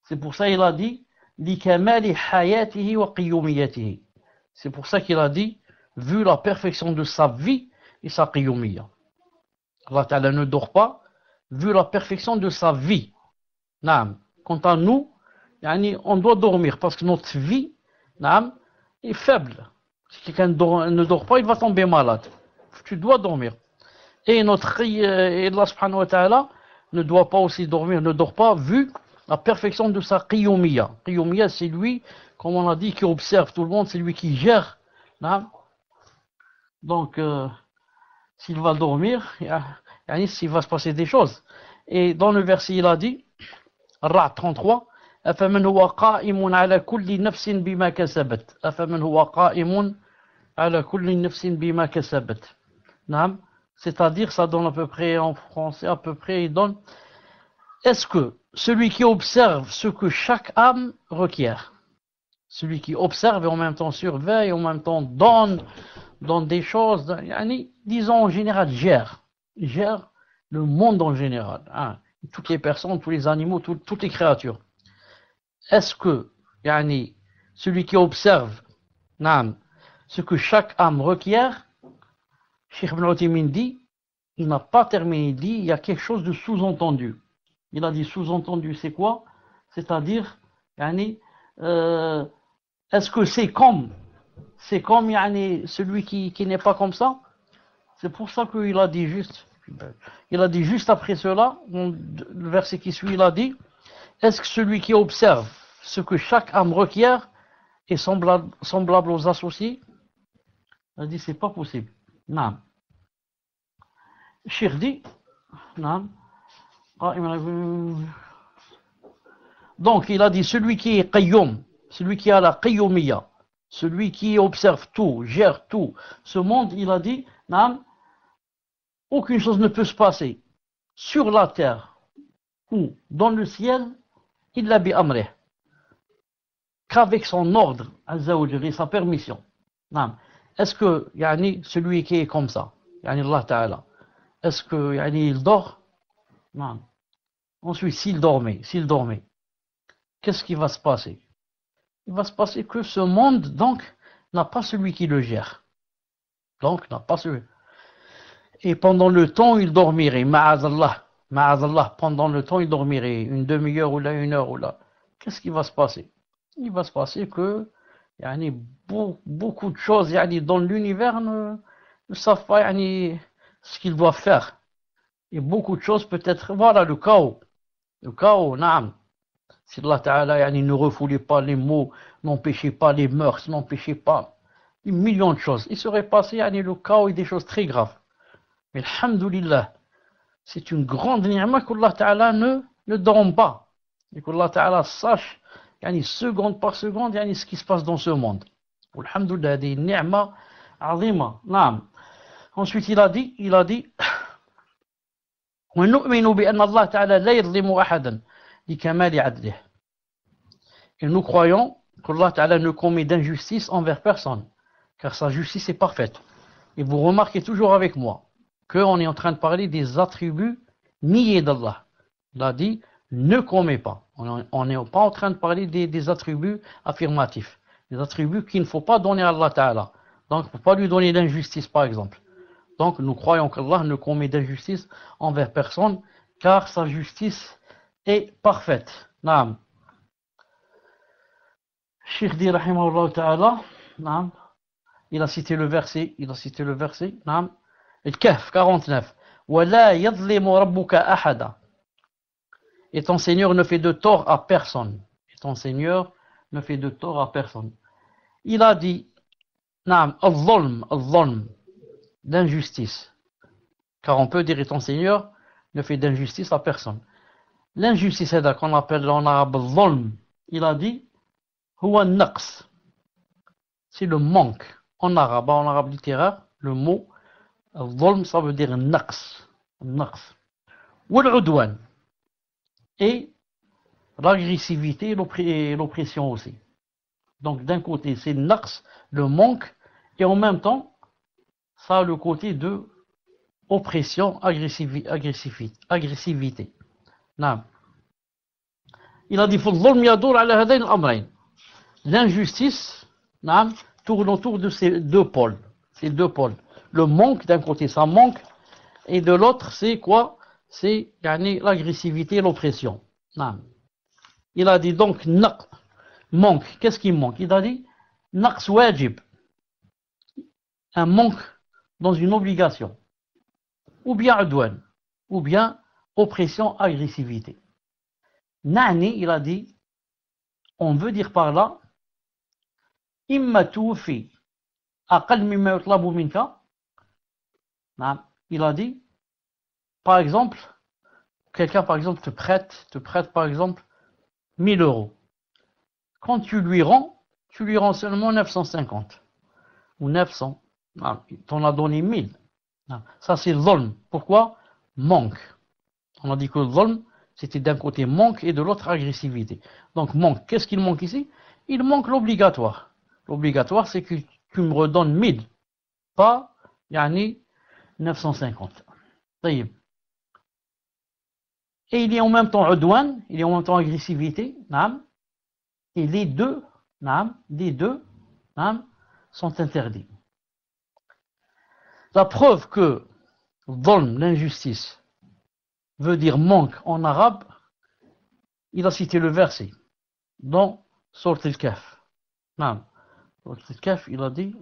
C'est pour ça qu'il a dit لِكَمَالِ حَيَاتِهِ وَقِيُّمِيَّتِهِ. C'est pour ça qu'il a dit, vu la perfection de sa vie et sa qiyumiyya. Allah Ta'ala ne dort pas, vu la perfection de sa vie. Quant à nous, Yani, on doit dormir parce que notre vie est faible. Si quelqu'un ne dort pas, il va tomber malade. Tu dois dormir. Et Allah subhanahu wa ta'ala ne doit pas aussi dormir, ne dort pas, vu la perfection de sa qiyumiyya. Qiyumiyya, c'est lui, comme on a dit, qui observe tout le monde, c'est lui qui gère. Donc, s'il va dormir, il va se passer des choses. Et dans le verset, il a dit, Ar-Ra'd 33, أَفَمَنْ هُوَ قَائِمٌ عَلَى كُلِّ نَفْسٍ بِمَا كَسَبَتْ أَفَمَنْ هُوَ قَائِمٌ عَلَى كُلِّ نَفْسٍ بِمَا كَسَبَتْ. C'est-à-dire, ça donne à peu près, en français, à peu près, il donne, est-ce que celui qui observe ce que chaque âme requiert, celui qui observe et en même temps surveille, en même temps donne des choses, disons en général, gère le monde en général, toutes les personnes, tous les animaux, toutes les créatures. Est-ce que celui qui observe ce que chaque âme requiert, Cheikh Ibn Uthaymin dit, il n'a pas terminé, il dit, il y a quelque chose de sous-entendu. Il a dit sous-entendu, c'est quoi? C'est-à-dire, est-ce que c'est comme celui qui n'est pas comme ça? C'est pour ça qu'il a dit juste après cela, le verset qui suit, il a dit, est-ce que celui qui observe ce que chaque âme requiert est semblable aux associés? Il a dit, c'est pas possible. Non. Cheikh dit, non. Donc, il a dit, celui qui est qayyum, celui qui a la qayyumiyya, celui qui observe tout, gère tout, ce monde, il a dit, non, aucune chose ne peut se passer sur la terre ou dans le ciel, illa bi amrih, qu'avec son ordre, azza wa jalla, et sa permission. Non. Est-ce que, celui qui est comme ça, Allah Ta'ala, est-ce que, il dort? Non. Ensuite, s'il dormait, qu'est-ce qui va se passer? Il va se passer que ce monde, donc, n'a pas celui qui le gère. Donc, n'a pas celui. Et pendant le temps, il dormirait, ma'azallah, pendant le temps, il dormirait, une demi-heure ou là, une heure ou là. Qu'est-ce qui va se passer? Il va se passer que, beaucoup de choses, dans l'univers ne savent pas, ce qu'ils doivent faire. Et beaucoup de choses, peut-être, voilà, le chaos, naam. Si Allah Ta'ala ne refoulait pas les mots, n'empêchait pas les mœurs, n'empêchait pas des millions de choses, il serait passé le chaos et des choses très graves. Mais alhamdoulilah, c'est une grande ni'ma qu'Allah Ta'ala ne dorme pas. Et qu'Allah Ta'ala sache, seconde par seconde, ce qui se passe dans ce monde. Alhamdoulilah, des ni'ma azima. Naam. Ensuite, il a dit, وَنُؤْمِنُ بِأَنَّ اللَّهَ تَعَالَى لَا يَظْلِمُ أَحَدًا لِكَمَالِ عَدْلِهِ. Et nous croyons qu'Allah Ta'ala ne commet d'injustice envers personne, car sa justice est parfaite. Et vous remarquez toujours avec moi qu'on est en train de parler des attributs niés d'Allah. Il a dit, ne commet pas. On n'est pas en train de parler des attributs affirmatifs, des attributs qu'il ne faut pas donner à Allah Ta'ala. Donc, il ne faut pas lui donner d'injustice, par exemple. Donc, nous croyons qu'Allah ne commet d'injustice envers personne, car sa justice est parfaite. Naam. Cheikh dit, rahimahullah ta'ala, naam. Il a cité le verset, naam. Al-Kahf 49. وَلَا يَظْلِمُ رَبُّكَ أَحَدًا. Et ton Seigneur ne fait de tort à personne. Il a dit, naam, al-zulm, l'injustice. Car on peut dire, et ton Seigneur ne fait d'injustice à personne. L'injustice, c'est qu'on appelle en arabe al-zulm. Il a dit, huwa naqs. C'est le manque. En arabe littéraire, le mot al-zulm, ça veut dire naqs. Ou l'udwan. Et l'agressivité et l'oppression aussi. Donc d'un côté, c'est naqs, le manque, et en même temps, ça a le côté de oppression, agressivité. Non. Il a dit, l'injustice tourne autour de ces deux pôles. Le manque, d'un côté, ça manque, et de l'autre, c'est quoi? C'est l'agressivité et l'oppression. Non. il a dit donc manque. Qu'est-ce qui manque? Il a dit naqs wajib, un manque dans une obligation, ou bien adwan, ou bien oppression, agressivité. Na'ni, il a dit, on veut dire par là, imma tufi aqal mimma yutlabu minka. Il a dit, par exemple, quelqu'un par exemple te prête par exemple 1000 euros. Quand tu lui rends seulement 950 ou 900. T'en as donné 1000. Ça c'est zolm. Pourquoi? Manque. On a dit que zolm, c'était d'un côté manque et de l'autre agressivité. Donc manque. Qu'est-ce qu'il manque ici? Il manque l'obligatoire. L'obligatoire, c'est que tu me redonnes 1000, pas yani 950. Et il y a en même temps udwan, il y a en même temps agressivité. Et les deux sont interdits. La preuve que zolm, l'injustice, veut dire manque en arabe, il a cité le verset dans Sourate al-Kahf. Sourate al-Kahf, il a dit,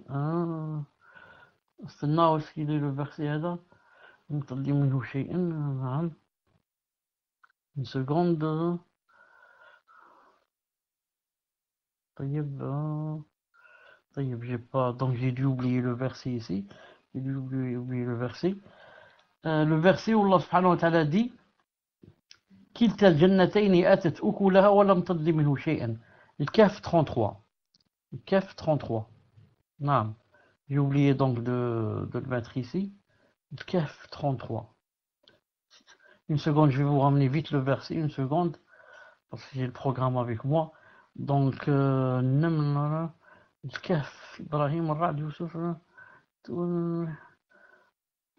استنى واش كيدير le verset هذا نطلي منه شيئا. Une seconde. J'ai pas, donc j'ai dû oublier le verset ici. J'ai dû oublier le verset. Le verset où Allah subhanahu wa ta'ala dit كلتا الجنتين أتت أكلها ولم تظلم منه شيئا. Le Kahf 33. Le Kahf 33. Non. J'ai oublié donc de le mettre ici. Le Kahf 33. Une seconde, je vais vous ramener vite le verset, une seconde, parce que j'ai le programme avec moi. Donc, le Kahf, Ibrahim, Ra'd, Youssouf,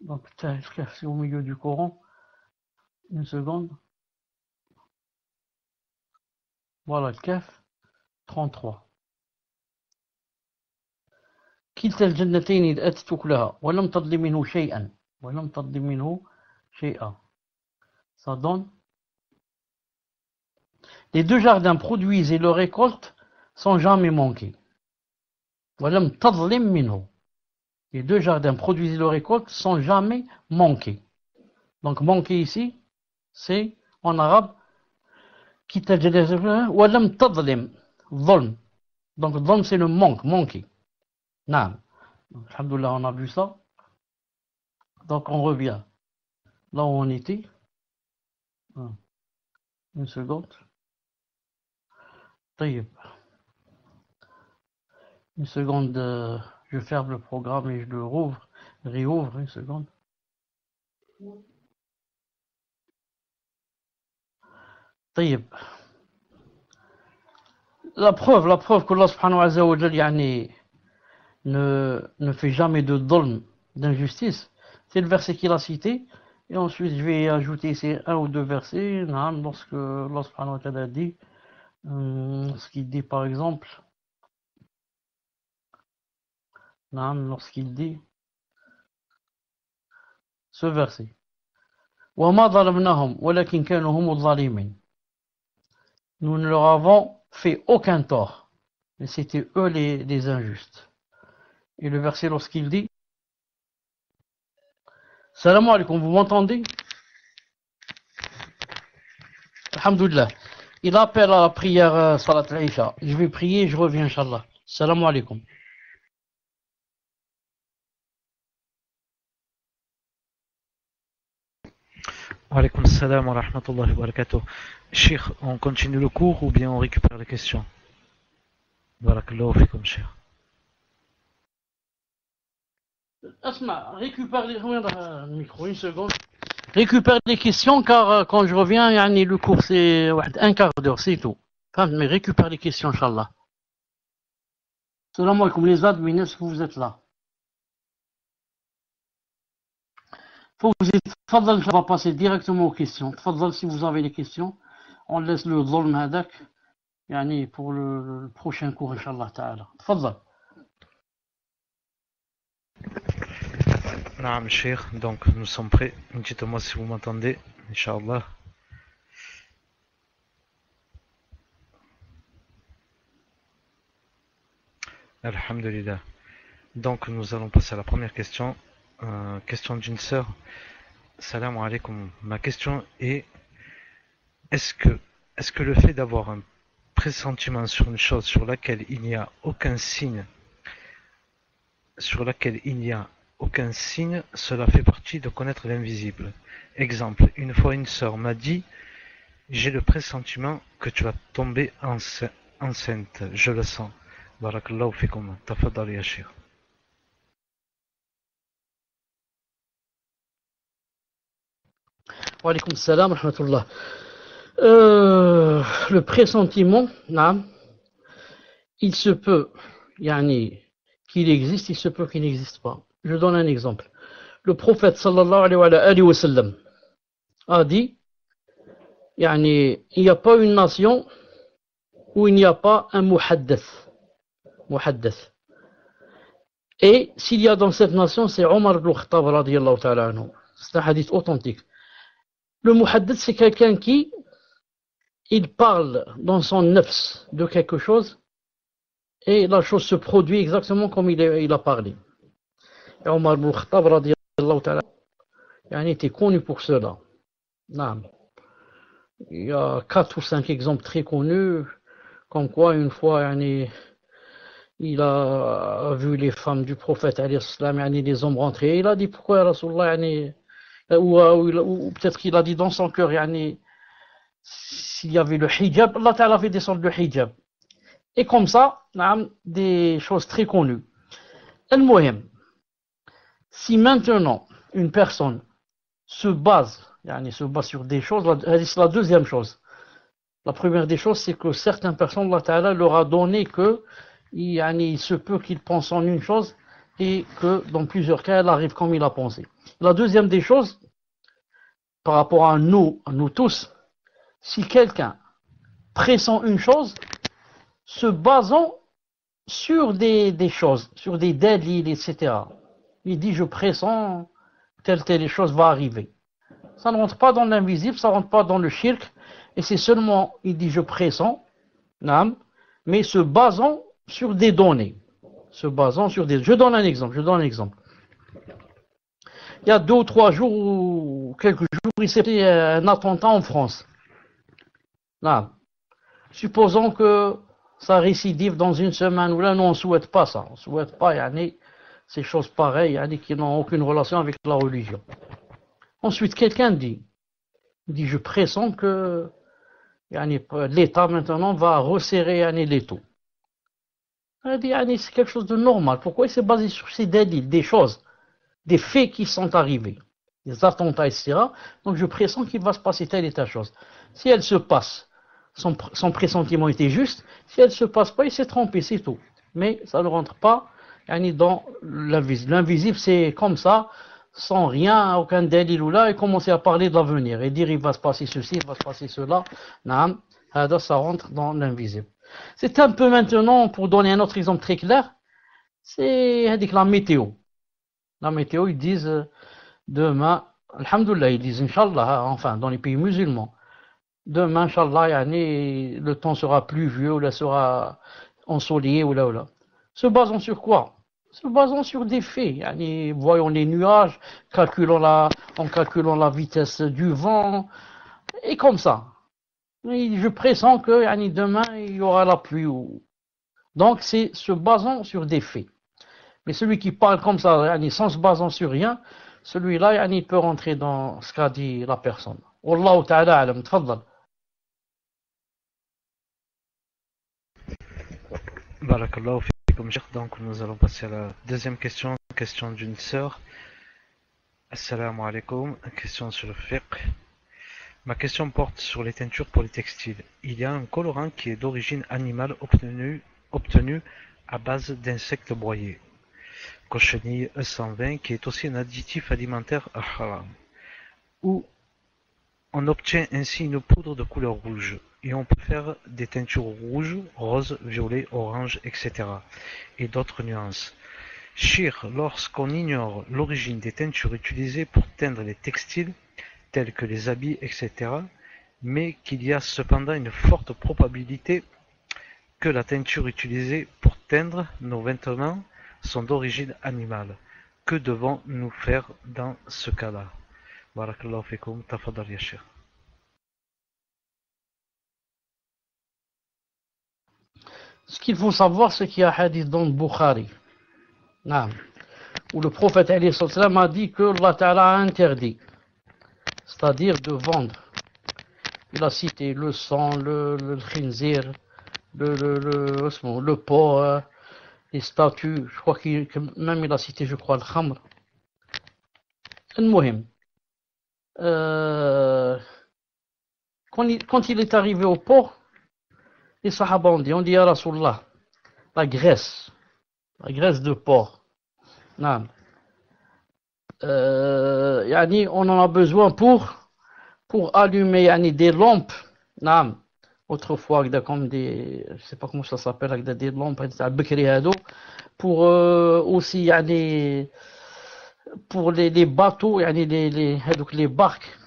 donc le Kahf, c'est au milieu du Coran. Une seconde. Voilà le Kahf 33. كلتا الجنتين إذ أتت أكلها ولم تظلم منه شيئا ولم تظلم منه شيئا. Ça donne. Les deux jardins produisent et leur récolte sans jamais manquer. ولم تظلم منه. Les deux jardins produisent et leur récolte sans jamais manquer. Donc manquer ici, c'est en arabe كلتا الجنتين ولم تظلم. ظلم. Donc ظلم c'est le manquer. Naam. Alhamdoulilah, on a vu ça. Donc on revient là où on était. Une seconde. Une seconde, je ferme le programme et je le réouvre une seconde. La preuve que Allah subhanahu wa ta'ala ne fait jamais de dôle, d'injustice, c'est le verset qu'il a cité. Et ensuite, je vais ajouter ces un ou deux versets, lorsque Allah subhanahu wa ta'ala dit, ce qu'il dit par exemple, lorsqu'il dit ce verset. وَمَا ظَلَمْنَهُمْ وَلَكِنْ كَانُوا هُمُ الظَّالِمِينَ. Nous ne leur avons fait aucun tort, mais c'était eux les injustes. Et le verset lorsqu'il dit Salam alaikum, vous m'entendez? Alhamdulillah. Il appelle à la prière Salat al-Isha. Je vais prier, je reviens, Inch'Allah. Salam alaikum. Wa alaykoum salam wa rahmatullahi wa barakatuh. Cheikh, on continue le cours ou bien on récupère les questions? Barakallahu fikum, Cheikh. Asma, récupère les micro, une seconde. Récupère les questions car quand je reviens, le cours c'est un quart d'heure, c'est tout. Mais récupère les questions, Inch'Allah. Salam alaikum les admins, est-ce que vous êtes là? Tfadal, on va passer directement aux questions. Tfadal, si vous avez des questions, on laisse le zolm hadak pour le prochain cours, Inch'Allah ta'ala. Tfadal. Naam, Cheikh, donc nous sommes prêts. Dites-moi si vous m'entendez, Inch'Allah. Alhamdulillah. Donc nous allons passer à la première question. Question d'une sœur. Salam alaikum. Ma question est est-ce que le fait d'avoir un pressentiment sur une chose sur laquelle il n'y a aucun signe, cela fait partie de connaître l'invisible? Exemple, une fois une sœur m'a dit j'ai le pressentiment que tu vas tomber enceinte, je le sens. Barakallahu fikum. Tafaddal ya Cheikh. Wa alaykoum salam wa rahmatullah. Le pressentiment, naam, il se peut yani, qu'il existe, il se peut qu'il n'existe pas. Je donne un exemple. Le prophète sallallahu alayhi wa sallam a dit yani, il n'y a pas une nation où il n'y a pas un muhaddath. Et s'il y a dans cette nation, c'est Omar ibn Khattab radiyallahu ta'ala anhu. C'est un hadith authentique. Le muhaddath, c'est quelqu'un qui il parle dans son nafs de quelque chose et la chose se produit exactement comme il a parlé. Et Omar ibn Khattab radiyallahu ta'ala anhu était connu pour cela. Non. Il y a 4 ou 5 exemples très connus, comme quoi une fois il a vu les femmes du prophète les hommes rentrer, il a dit pourquoi Rasulullah ou peut-être qu'il a dit dans son cœur s'il y avait le hijab, Allah Ta'ala fait descendre le hijab. Et comme ça, des choses très connues. Al-Muhim, si maintenant une personne se base sur des choses, c'est la deuxième chose. La première des choses, c'est que certaines personnes, Allah Ta'ala leur a donné que il se peut qu'il pense en une chose et que dans plusieurs cas, elle arrive comme il a pensé. La deuxième des choses, par rapport à nous tous, si quelqu'un pressent une chose, se basant sur des choses, sur des dalils, etc. Il dit je pressens telle chose va arriver. Ça ne rentre pas dans l'invisible, ça ne rentre pas dans le shirk, et c'est seulement, il dit je pressens, mais se basant sur des données. Je donne un exemple. Il y a 2 ou 3 jours ou quelques jours, il s'est fait un attentat en France. Supposons que ça récidive dans une semaine ou là, nous on ne souhaite pas ça. On ne souhaite pas ces choses pareilles qui n'ont aucune relation avec la religion. Ensuite, quelqu'un dit je pressens que l'État maintenant va resserrer l'étau. Il dit c'est quelque chose de normal. Pourquoi il s'est basé sur ces délits, des choses, des faits qui sont arrivés, des attentats, etc. Donc je pressens qu'il va se passer telle et telle chose. Si elle se passe, son pressentiment était juste. Si elle ne se passe pas, il s'est trompé, c'est tout. Mais ça ne rentre pas dans l'invisible. L'invisible, c'est comme ça, sans rien, aucun délit ou là, et commencer à parler de l'avenir et dire il va se passer ceci, il va se passer cela. Ça rentre dans l'invisible. C'est un peu maintenant, pour donner un autre exemple très clair, c'est la météo. La météo, ils disent demain, alhamdoulilah, ils disent Inch'Allah, enfin, dans les pays musulmans, demain, Inch'Allah, le temps sera pluvieux, ou là sera ensoleillé, ou là. Se basant sur quoi? Se basant sur des faits. Voyons les nuages, en calculant la vitesse du vent, et comme ça. Et je pressens que demain, il y aura la pluie. Donc, c'est se basant sur des faits. Mais celui qui parle comme ça, sans se basant sur rien, celui-là, il peut rentrer dans ce qu'a dit la personne. Wallahu ta'ala alam, tfaddal. Barakallahu fikum. Donc nous allons passer à la deuxième question, question d'une sœur. Assalamu alaikum, question sur le fiqh. Ma question porte sur les teintures pour les textiles. Il y a un colorant qui est d'origine animale obtenu à base d'insectes broyés. Cochenille E120 qui est aussi un additif alimentaire haram. Où on obtient ainsi une poudre de couleur rouge. Et on peut faire des teintures rouges, roses, violets, oranges, etc. Et d'autres nuances. Shir, lorsqu'on ignore l'origine des teintures utilisées pour teindre les textiles, tels que les habits, etc., mais qu'il y a cependant une forte probabilité que la teinture utilisée pour teindre, nos vêtements sont d'origine animale. Que devons-nous faire dans ce cas-là? Barakallahu fikum, tafadal ya Cheikh. Ce qu'il faut savoir, c'est qu'il y a un hadith dans le Bukhari, où le prophète alayhi salam a dit que Allah Ta'ala a interdit, c'est-à-dire de vendre. Il a cité le sang, le khinzir, le porc, les statues, je crois que même il a cité, je crois, le khamr. Al-Muhim. Quand il est arrivé au port, les sahaba ont dit ya Rasulallah, la graisse de porc. Non. On en a besoin pour allumer des lampes. Non. Autrefois, comme des, je sais pas comment ça s'appelle, avec des lampes, pour aussi pour les bateaux, les barques.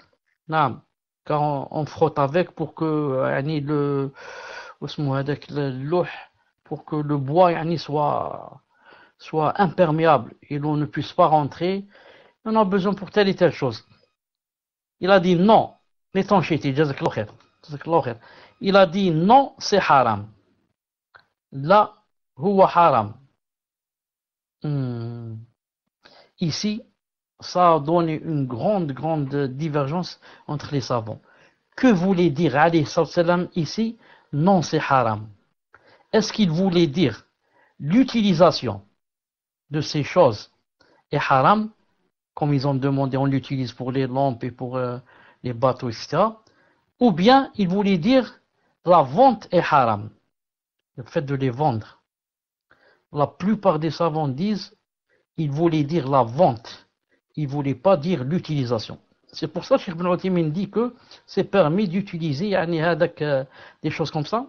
Non. Quand on frotte avec pour que pour que le bois soit imperméable et l'on ne puisse pas rentrer, on a besoin pour telle et telle chose. Il a dit non, l'étanchéité, il a dit non, c'est haram. Là, huwa haram. Ici, ça a donné une grande divergence entre les savants. Que voulait dire alayhi salam ici? Non, c'est haram. Est-ce qu'il voulait dire l'utilisation de ces choses est haram, comme ils ont demandé, on l'utilise pour les lampes et pour les bateaux, etc. Ou bien il voulait dire la vente est haram, le fait de les vendre. La plupart des savants disent il voulait dire la vente, il ne voulait pas dire l'utilisation. C'est pour ça que Cheikh Ibn Uthaymin dit que c'est permis d'utiliser des choses comme ça,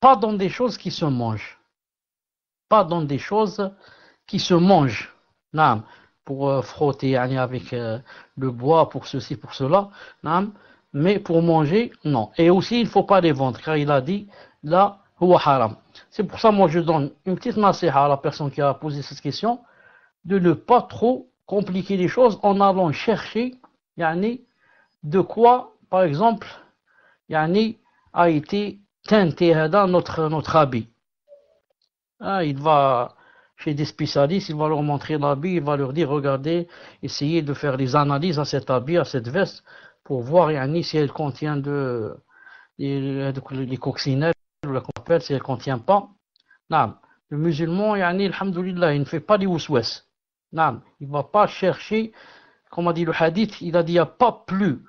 pas dans des choses qui se mangent. Pas dans des choses qui se mangent. Non, pour frotter avec le bois, pour ceci, pour cela. Non, mais pour manger, non. Et aussi, il ne faut pas les vendre, car il a dit, là, huwa haram. C'est pour ça, moi, je donne une petite nasiha à la personne qui a posé cette question, de ne pas trop compliquer les choses en allant chercher, de quoi, par exemple, a été teinté notre habit. Il va chez des spécialistes, il va leur montrer l'habit, il va leur dire, regardez, essayez de faire des analyses à cet habit, à cette veste, pour voir si elle contient les coccinelles, si elle ne contient pas. Non. Le musulman, alhamdoulilah, il ne fait pas des ouswes. Non. Il ne va pas chercher, comme a dit le hadith, il a dit, il n'y a pas plus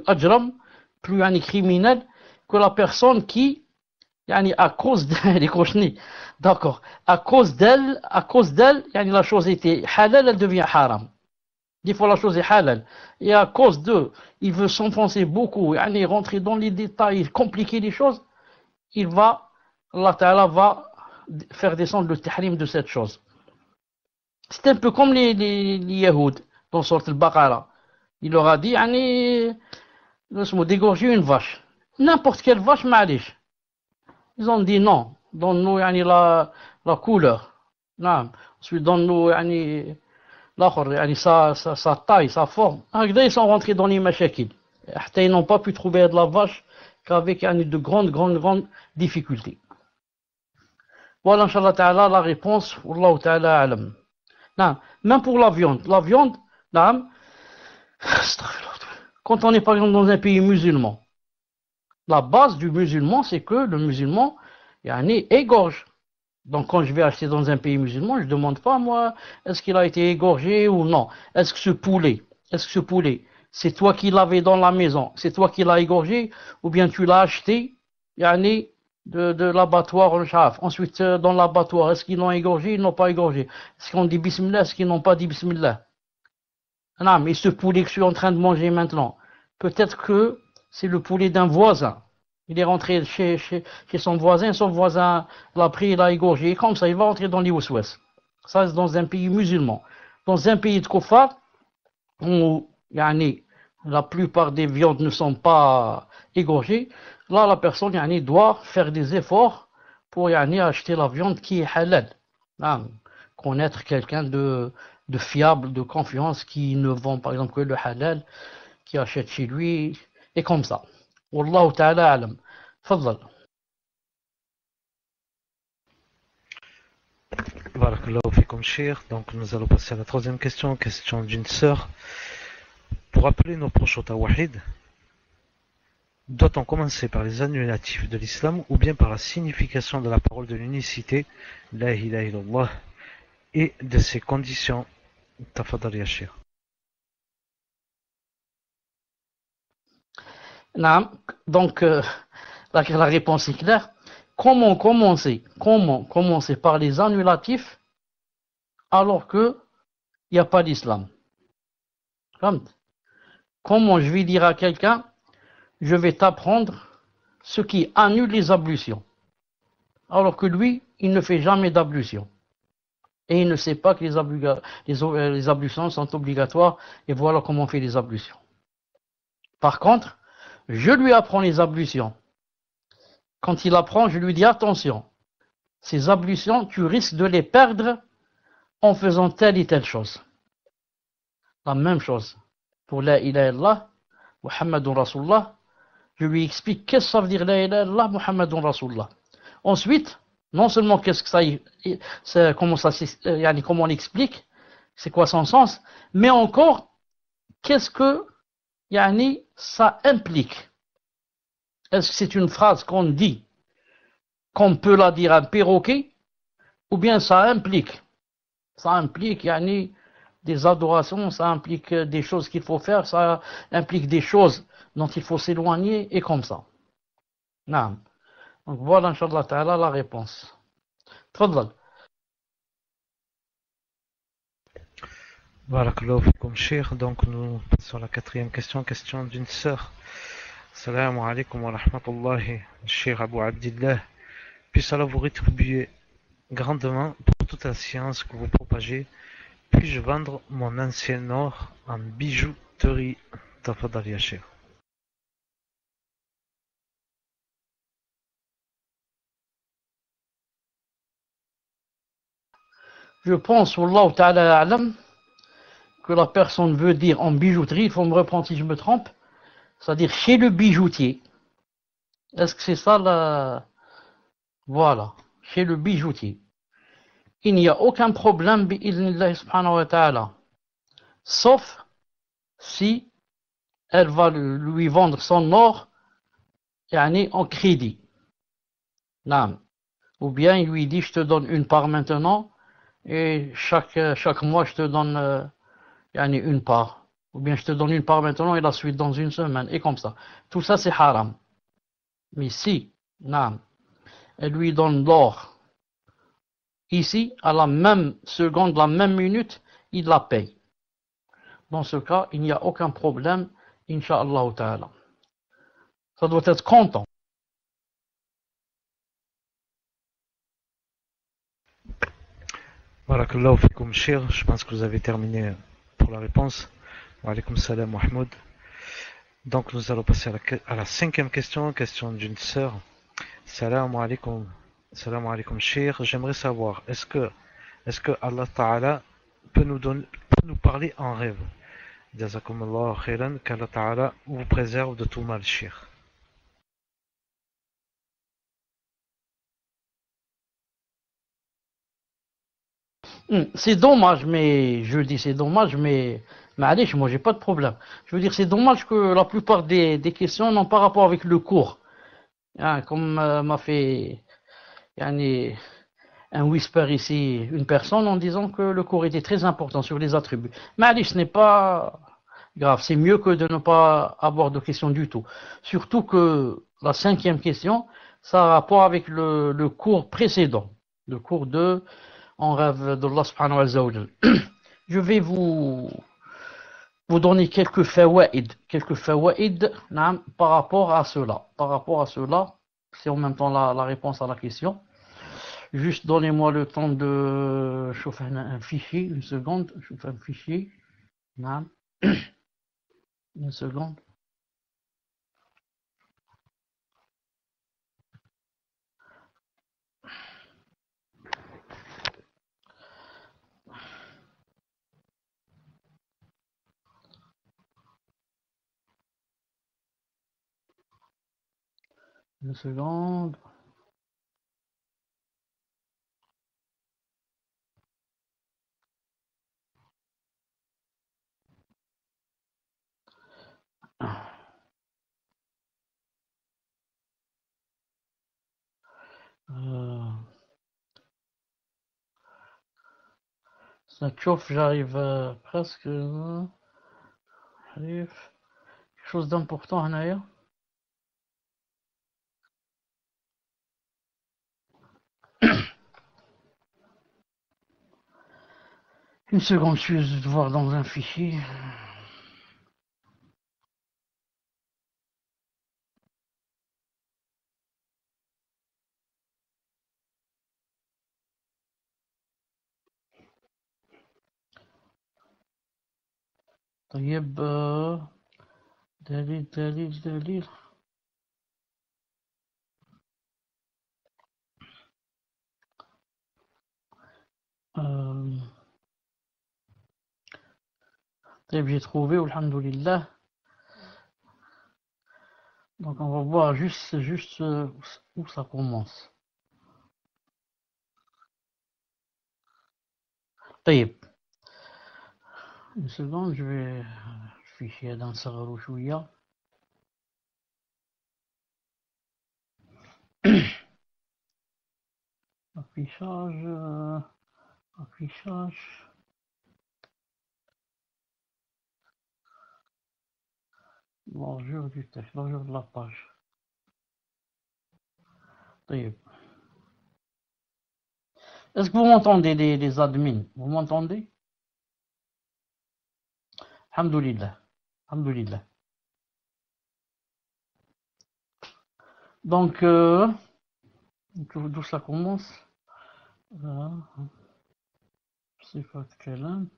ajram, plus criminel que la personne qui, à cause des cochonneries, d'accord, à cause d'elle, la chose était halal, elle devient haram. Des fois la chose est halal. Et à cause de, il veut s'enfoncer beaucoup, rentrer dans les détails, compliquer les choses, Allah Ta'ala va faire descendre le tahrim de cette chose. C'est un peu comme les Yahoud, dans sorte al-Baqara. Il leur a dit, dégorger une vache. N'importe quelle vache, ma'alish. Ils ont dit non, donne-nous la couleur. Non. Ensuite, donne-nous sa taille, sa forme. Ils sont rentrés dans les machakil. Ils n'ont pas pu trouver de la vache qu'avec de grandes difficultés. Voilà, Inch'Allah Ta'ala, la réponse. Wallahu Ta'ala alam. Non. Même pour la viande. La viande, non. Quand on est par exemple dans un pays musulman, la base du musulman, c'est que le musulman égorge. Donc quand je vais acheter dans un pays musulman, je ne demande pas, moi, est-ce qu'il a été égorgé ou non. Est-ce que ce poulet, c'est toi qui l'avais dans la maison, c'est toi qui l'as égorgé, ou bien tu l'as acheté de l'abattoir au Shaf. Ensuite, dans l'abattoir, est-ce qu'ils l'ont égorgé, ils n'ont pas égorgé. Est-ce qu'on dit Bismillah, est-ce qu'ils n'ont pas dit Bismillah. Non, mais ce poulet que je suis en train de manger maintenant, peut-être que c'est le poulet d'un voisin. Il est rentré chez son voisin l'a pris, il l'a égorgé, et comme ça, il va rentrer dans les Ouswes. Ça, c'est dans un pays musulman. Dans un pays de Koufar, où la plupart des viandes ne sont pas égorgées, là, la personne doit faire des efforts pour acheter la viande qui est halal. Connaître quelqu'un de fiable, de confiance, qui ne vend par exemple que le halal, qui achète chez lui, et comme ça. Wallahu ta'ala alam. Fadal. Barakallahu fikum Cheikh. Donc nous allons passer à la troisième question, question d'une sœur. Pour appeler nos proches au tawahid, doit-on commencer par les annulatifs de l'islam ou bien par la signification de la parole de l'unicité, la ilaha illallah, et de ses conditions? Tafadal ya Cheikh. Donc, la réponse est claire. Comment commencer par les annulatifs alors qu'il n'y a pas d'islam? Comment je vais dire à quelqu'un, je vais t'apprendre ce qui annule les ablutions, alors que lui, il ne fait jamais d'ablution. Et il ne sait pas que les ablutions sont obligatoires, et voilà comment on fait les ablutions. Par contre, je lui apprends les ablutions. Quand il apprend, je lui dis attention, ces ablutions, tu risques de les perdre en faisant telle et telle chose. La même chose pour la ilaha illallah, Muhammadun Rasulullah. Je lui explique qu'est-ce que ça veut dire la ilaha illallah, Muhammadun Rasulullah. Ensuite, non seulement qu'est-ce que comment on explique, c'est quoi son sens, mais encore qu'est-ce que ça implique. Est-ce que c'est une phrase qu'on dit, qu'on peut la dire à un perroquet, ou bien ça implique des adorations, ça implique des choses qu'il faut faire, ça implique des choses dont il faut s'éloigner, et comme ça. Non. Donc voilà, Inch'Allah Ta'ala, la réponse. Tfadal. Barakallahu fikum Cheikh. Donc nous passons à la quatrième question, question d'une sœur. Assalamu alaikum wa rahmatullahi, Cheikh Abu Abdillah. Puisse Allah vous rétribuer grandement pour toute la science que vous propagez. Puis-je vendre mon ancien or en bijouterie? Tafadal ya Cheikh. Je pense, Wallahu Ta'ala Alam, que la personne veut dire en bijouterie, il faut me reprendre si je me trompe, c'est-à-dire chez le bijoutier. Est-ce que c'est ça la... Voilà, chez le bijoutier. Il n'y a aucun problème, bi'idhnillah subhanahu wa ta'ala, sauf si elle va lui vendre son or en crédit. Non. Ou bien il lui dit, je te donne une part maintenant, et chaque mois je te donne une part. Ou bien je te donne une part maintenant et la suite dans une semaine, et comme ça. Tout ça c'est haram. Mais si, non, elle lui donne l'or ici, à la même seconde, la même minute, il la paye. Dans ce cas, il n'y a aucun problème, Inch'Allah Ta'ala. Ça doit être content. Barakallahu fikum Cheikh. Je pense que vous avez terminé pour la réponse. Wa alaykum salam Mahmoud. Donc nous allons passer à la cinquième question, question d'une sœur. Salam alaikum. Salam alaikum Cheikh. J'aimerais savoir, est-ce que Allah Ta'ala peut nous parler en rêve? Jazakumullah khairan, qu'Allah Ta'ala vous préserve de tout mal, Cheikh. C'est dommage, mais je dis c'est dommage, mais allez, moi j'ai pas de problème. Je veux dire, c'est dommage que la plupart des questions n'ont pas rapport avec le cours. Comme m'a fait un whisper ici, une personne, en disant que le cours était très important sur les attributs. Mais allez, ce n'est pas grave, c'est mieux que de ne pas avoir de questions du tout. Surtout que la cinquième question, ça a rapport avec le cours précédent, le cours de en rêve d'Allah subhanahu wa ta'ala. Je vais vous donner quelques fawaïd par rapport à cela. C'est en même temps la réponse à la question. Juste donnez-moi le temps de chauffer un fichier, une seconde. Chauffer un fichier. Une seconde. Une seconde. Ça chauffe, j'arrive presque. J'arrive. Quelque chose d'important, Hanaya. Une seconde, je suis de voir dans un fichier. طيب دليل طيب j'ai trouvé, alhamdoulilah. Donc on va voir juste où ça commence. طيب une seconde, je vais fichier dans صغر شوية. Affichage. Largeur du texte, largeur de la page. طيب. Est-ce que vous m'entendez les admins? Vous m'entendez? Alhamdoulilah. Alhamdoulilah. Donc, d'où ça commence? صفة كلام.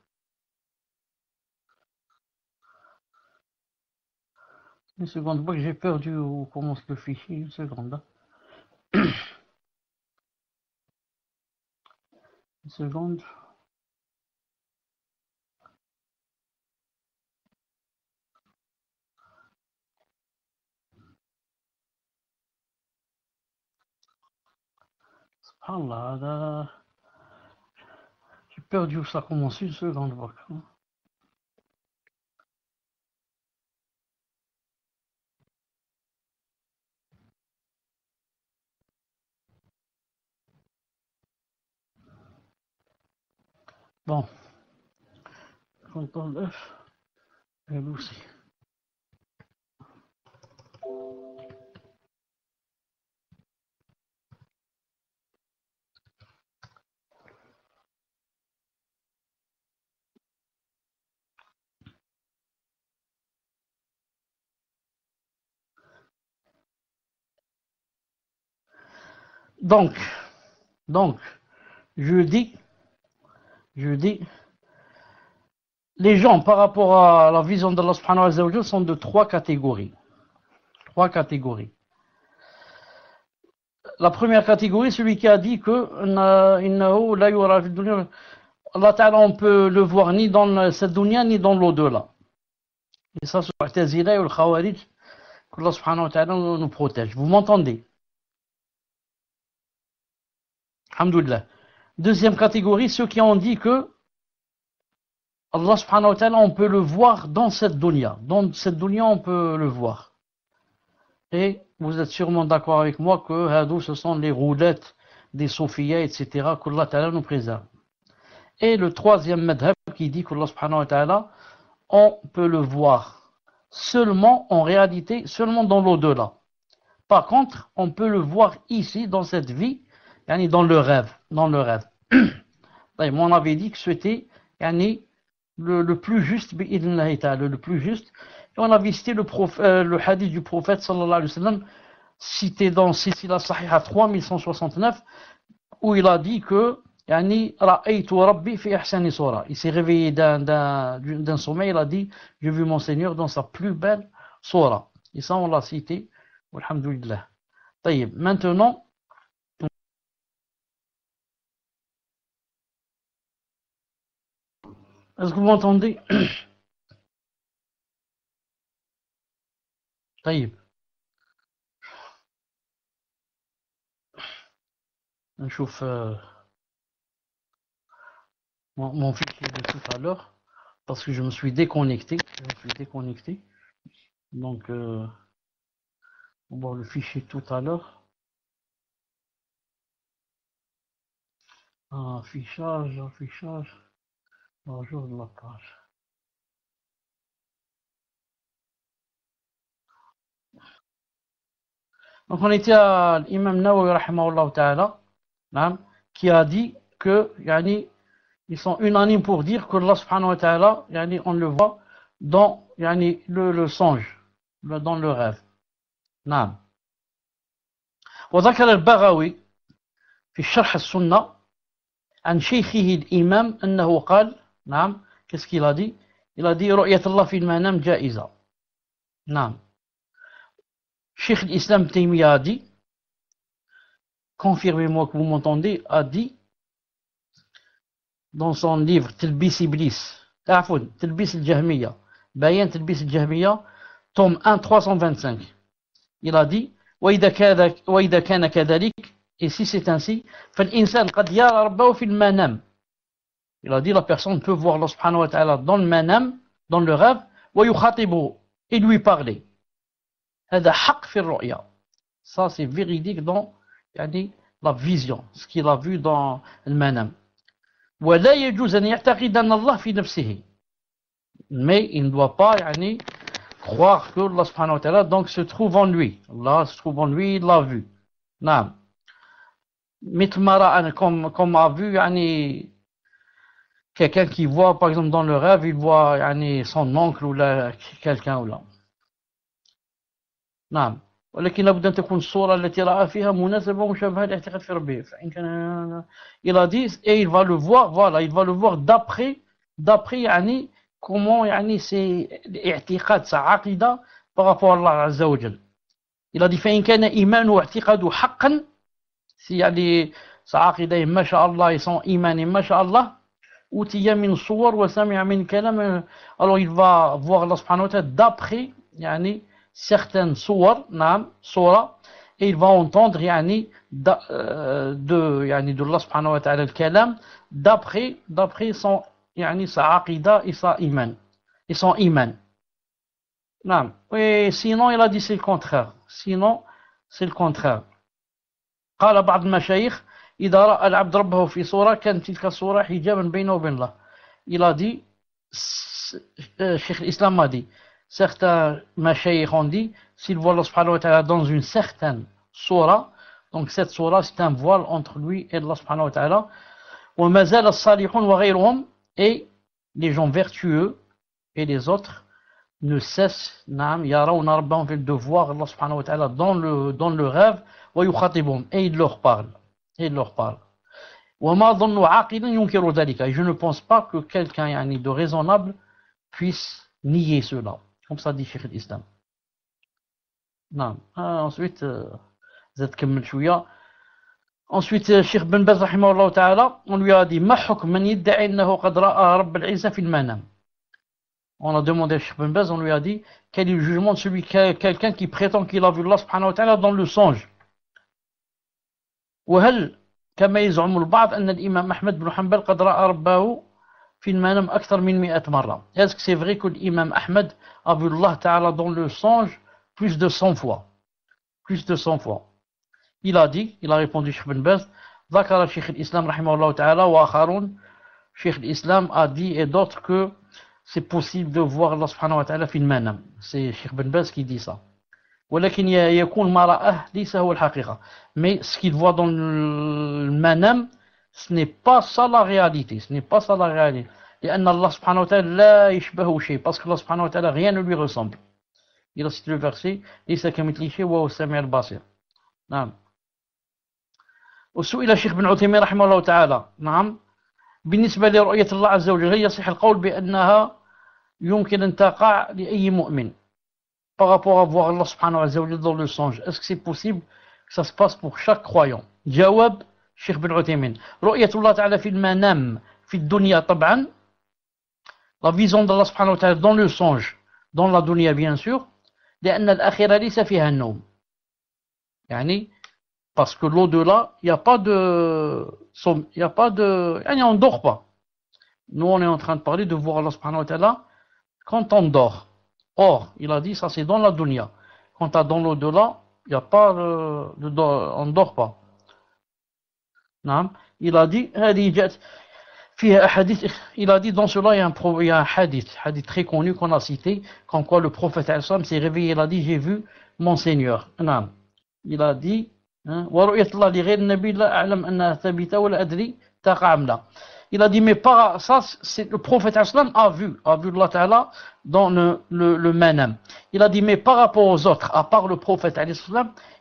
Une seconde, moi j'ai perdu où commence le fichier. Une seconde. Une seconde. Subhanallah, là, j'ai perdu où ça commence. Une seconde. Bon, CTRL F, elle aussi. Donc, je dis, les gens par rapport à la vision d'Allah subhanahu wa ta'ala sont de trois catégories. Trois catégories. La première catégorie, celui qui a dit que Allah Ta'ala, on peut le voir ni dans cette dunya ni dans l'au-delà. Et ça, c'est Mu'tazila et le Khawarij, que Allah subhanahu wa ta'ala nous protège. Vous m'entendez? Alhamdoulilah. Deuxième catégorie, ceux qui ont dit que Allah subhanahu wa ta'ala, on peut le voir dans cette dunya. Dans cette dunya, on peut le voir. Et vous êtes sûrement d'accord avec moi que ce sont les roulettes des soufiyas, etc., qu'Allah ta'ala nous préserve. Et le troisième madhab qui dit qu'Allah subhanahu wa ta'ala, on peut le voir seulement, en réalité, seulement dans l'au-delà. Par contre, on peut le voir ici, dans cette vie, dans le rêve. Dans le rêve. On avait dit que c'était le plus juste, le plus juste. Et on avait cité le hadith du prophète, sallallahu alayhi wa sallam, cité dans Sisila Sahiha 3169, où il a dit que il s'est réveillé d'un sommeil, il a dit, j'ai vu mon Seigneur dans sa plus belle sura. Et ça, on l'a cité. Alhamdulillah. Maintenant, est-ce que vous m'entendez? طيب. نشوف mon fichier de tout à l'heure parce que je me suis déconnecté. Donc, on va voir le fichier tout à l'heure. Affichage, bonjour de la page. Donc, on était à l'imam Nawawi, rahimahullah ta'ala, qui a dit que, yani, ils sont unanimes pour dire que Allah subhanahu wa ta'ala, yani, on le voit dans yani, le songe, dans le rêve. نعم. وذكر البغوي في شرح السنة عن شيخه الإمام أنه قال نعم qu'est-ce qu'il a dit il a dit رؤية الله في المنام جائزة نعم Cheikh l'Islam Taymiyyah a dit confirmez-moi que vous m'entendez a dit dans son livre تلبيس إبليس عفوا تلبيس الجهمية بيان تلبيس الجهمية tome 1 325 il a dit وإذا كان كذلك et si c'est ainsi فالإنسان قد يرى ربه في المنام il a dit la personne peut voir Allah subhanahu wa ta'ala dans le manam dans le rêve ويخاطبه et lui parler هذا حق في الرؤيا ça c'est véridique dans يعني la vision ce qu'il a vu dans le manam ولا يجوز أن يعتقد أن الله في نفسه mais il ne doit pas يعني croire que Allah subhanahu wa ta'ala donc se trouve en lui. Allah se trouve en lui, il l'a vu. Non. Mitmara, comme a vu yani, quelqu'un qui voit par exemple dans le rêve, il voit yani, son oncle ou quelqu'un ou là. نعم ولكن لابد أن تكون الصورة التي رأى فيها مناسبة ومشابهة لاعتقاد في ربه فإن كان il a dit et il va le voir voilà il va le voir d'après يعني comment يعني c'est الاعتقاد sa عقيدة par rapport à Allah عز وجل il a dit فإن كان إيمانه واعتقاده حقا si يعني sa عقيدة ما شاء الله son إيمان ما شاء الله أوتي من صور وسمع من كلام alors il va voir Allah subhanahu wa ta'ala d'après يعني certaines صور نعم صورة et il va entendre يعني de Allah subhanahu wa ta'ala le kalam d'après son يعني sa عقيدة et sa iman et son iman نعم et sinon il a dit c'est le contraire قال بعض المشايخ إذا رأى العبد ربه في صورة كان تلك الصورة حجابا بينه وبين الله il a dit Cheikh l'Islam a dit certains mashayikh ont dit s'il voit Allah subhanahu wa ta'ala dans une certaine sourate donc cette sourate c'est un voile entre lui et Allah subhanahu wa ta'ala وما زال الصالحون وغيرهم et les gens vertueux et les autres ne cessent يرون ربهم de voir Allah subhanahu wa ta'ala dans le rêve ويخاطبهم et il leur parle وما ظن عاقل ينكر ذلك et je ne pense pas que quelqu'un يعني de raisonnable puisse nier cela comme ça dit Cheikh l'Islam نعم ensuite زاد كمل شوية ensuite Cheikh Ben Baz رحمه الله تعالى on lui a dit ما حكم من يدعي أنه قد رأى رب العزة في المنام on a demandé à Cheikh Ben Baz on lui a dit quel est le jugement de celui quelqu'un qui prétend qu'il a vu Allah subhanahu wa ta'ala dans le songe وهل كما يزعم البعض أن الإمام أحمد بن حنبل قد رأى ربه في المنام أكثر من 100 مرة est-ce que c'est vrai que l'imam Ahmed a vu Allah ta'ala dans le songe plus de 100 fois il a répondu Cheikh Ben Baz ذكر شيخ الإسلام رحمه الله تعالى وآخرون Cheikh l'Islam a dit et d'autres que c'est possible de voir Allah subhanahu wa ta'ala في المنام c'est Cheikh Ben Baz qui dit ça ولكن يكون ما رآه ليس هو الحقيقة mais ce qu'il voit dans le manam ce n'est pas ça la réalité لأن الله سبحانه وتعالى لا يشبهه شيء parce que Allah subhanahu wa ta'ala rien ne lui ressemble il a cité le verset ليس كمثله شيء وهو السميع البصير نعم وسئل الشيخ بن عثيمين رحمه الله تعالى نعم بالنسبة لرؤية الله عز وجل هل يصح القول بأنها يمكن أن تقع لأي مؤمن par rapport à voir Allah subhanahu wa ta'ala dans le songe est-ce que c'est possible que ça se passe pour chaque croyant جواب الشيخ بن عثيمين رؤية الله تعالى في المنام في الدنيا طبعا la vision d'Allah subhanahu wa ta'ala dans le songe dans la dunya bien sûr لأن الآخرة ليس فيها النوم يعني Parce que l'au-delà, il n'y a pas de... on ne dort pas. Nous, on est en train de parler de voir Allah subhanahu wa ta'ala quand on dort. Or, il a dit, ça c'est dans la dunya. Quand tu as dans l'au-delà, il n'y a pas on ne dort pas. Non. Il a dit, il a dit dans cela, il y a un hadith très connu qu'on a cité, comme quoi le prophète s'est réveillé, il a dit, j'ai vu mon Seigneur. Non. Il a dit, il a dit, mais ça, c'est le prophète a vu Allah Ta'ala dans le manam. Il a dit, mais par rapport aux autres, à part le prophète,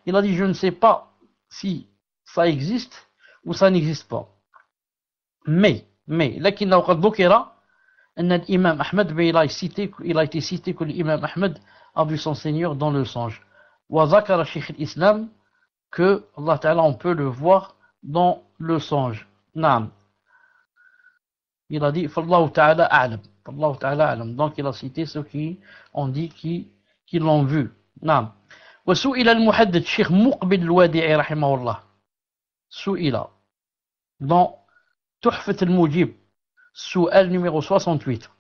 il a dit, je ne sais pas si ça existe ou ça n'existe pas. Mais, لكن قد ذكر أن الإمام أحمد, il a été cité que l'imam Ahmed a vu son Seigneur dans le songe. وذكر شيخ الإسلام que Allah Ta'ala, on peut le voir dans le songe. Naam. Il a dit, فالله تعالى أعلم. فالله تعالى أعلم. Donc il a cité ceux qui ont dit qui l'ont vu. Naam. وسئل المحدث شيخ مقبل الوادعي رحمه الله. سئل dans تحفة المجيب سؤال numéro 68.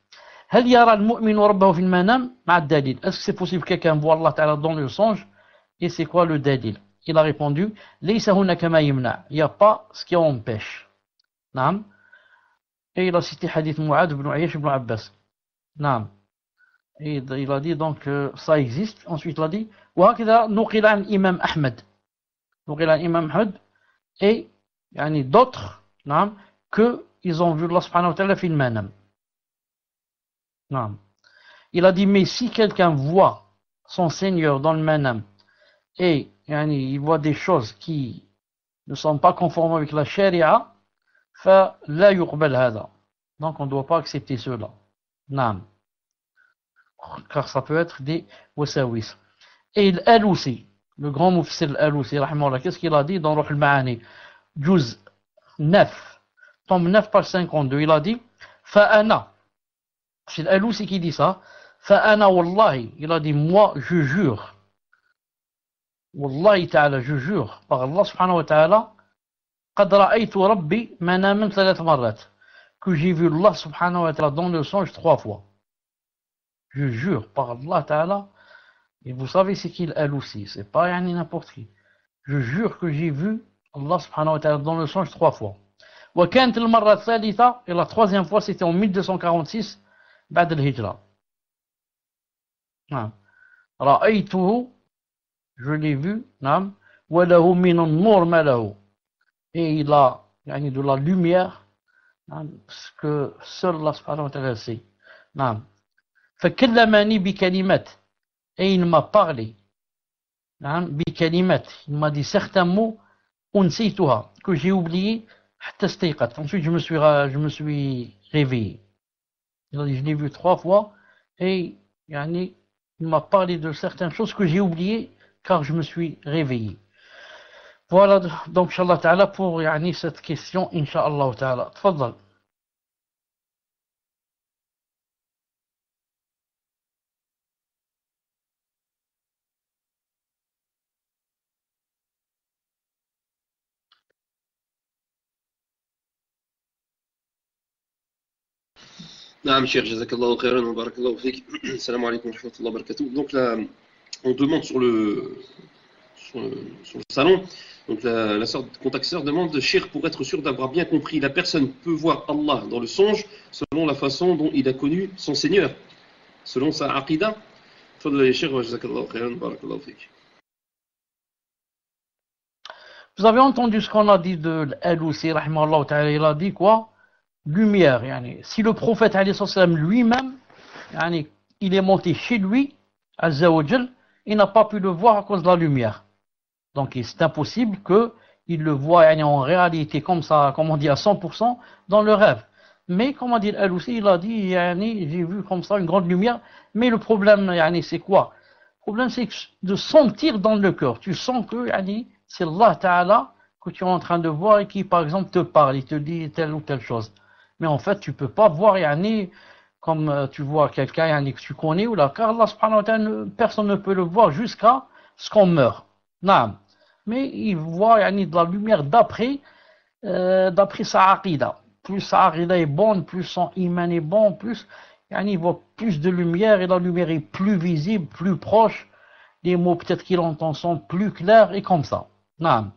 هل يرى المؤمن ربه في المنام مع الدليل. Est-ce que c'est possible que quelqu'un voit Allah Ta'ala dans le songe? Et c'est quoi le dalil? Il a répondu, ليس هناك ما يمنع. Il n'y a pas ce qui empêche. نعم. Et il a cité hadith Mu'ad ibn Ayyash ibn Abbas. نعم. Et il a dit donc ça existe. Ensuite il a dit وهكذا نقل عن الإمام أحمد. نقل عن الإمام أحمد et يعني d'autres, نعم, que ils ont vu Allah subhanahu wa ta'ala fi al-manam. نعم. Il a dit, mais si quelqu'un voit son Seigneur dans le manam et il voit des choses qui ne sont pas conformes avec la charia, فلا يقبل هذا. Donc on ne doit pas accepter cela. نعم. Car ça peut être des wasawis. Et l'Alousi, le grand Mufsir l'Alousi, rahimahullah, qu'est-ce qu'il a dit dans Ruh al-Ma'ani, Juz 9, tombe 9 page 52, il a dit, فأنا, c'est l'Alousi qui dit ça, فأنا والله, il a dit, moi je jure, والله تعالى, je jure par Allah subhanahu wa ta'ala, قد رأيت ربي مناما 3 مرات, que j'ai vu Allah subhanahu wa ta'ala dans le songe 3 fois. Je jure par Allah ta'ala, et vous savez c'est qui l'Alousi, c'est pas n'importe qui. Je jure que j'ai vu Allah subhanahu wa ta'ala dans le songe 3 fois. وكانت المرة الثالثة, et la 3e fois c'était en 1246 بعد الهجرة. نعم. رأيته, je l'ai vu, نعم, وله من النور ما له, et il a de la lumière, نعم, ce que seul Allah subhanahu wa ta'ala sait. نعم. فكلمني بكلمات, et il m'a parlé, نعم, بكلمات, il m'a dit certains mots, أنسيتها, que j'ai oublié, حتى استيقظت. Ensuite je me suis réveillé. Il a dit, je l'ai vu 3 fois et il m'a parlé de certaines choses que j'ai oubliées car je me suis réveillé. Voilà donc Inch'Allah Ta'ala pour cette question Inch'Allah Ta'ala. Tfaddal. Naam, cher, jazakallahu khairan wa barakallahu fik. Salam alaikum wa rahmatullahi wa barakatuh. Donc là, on demande sur le salon, donc la sœur contacteur demande, cher, pour être sûr d'avoir bien compris, la personne peut voir Allah dans le songe selon la façon dont il a connu son Seigneur, selon sa aqida. Fadla cher, jazakallahu khairan wa barakallahu fik. Vous avez entendu ce qu'on a dit de l'Alousi, rahimahullah ta'ala, il a dit quoi? Lumière, si le prophète lui-même, il est monté chez lui, Azza wa Jal, il n'a pas pu le voir à cause de la lumière. Donc c'est impossible qu'il le voie en réalité comme ça, comme on dit à 100% dans le rêve. Mais comme on dit Al-Alousi, il a dit, j'ai vu comme ça une grande lumière, mais le problème, c'est quoi? Le problème c'est de sentir dans le cœur. Tu sens que c'est Allah Ta'ala que tu es en train de voir et qui par exemple te parle, il te dit telle ou telle chose. Mais en fait, tu peux pas voir, comme tu vois quelqu'un que tu connais, ou là, car Allah subhanahu wa ta'ala, personne ne peut le voir jusqu'à ce qu'on meurt. Non. mais il voit yani, de la lumière d'après sa aqida. Plus sa aqida est bonne, plus son iman est bon, plus yani, il voit plus de lumière et la lumière est plus visible, plus proche. Les mots peut-être qu'il entend sont plus clairs et comme ça. Naam.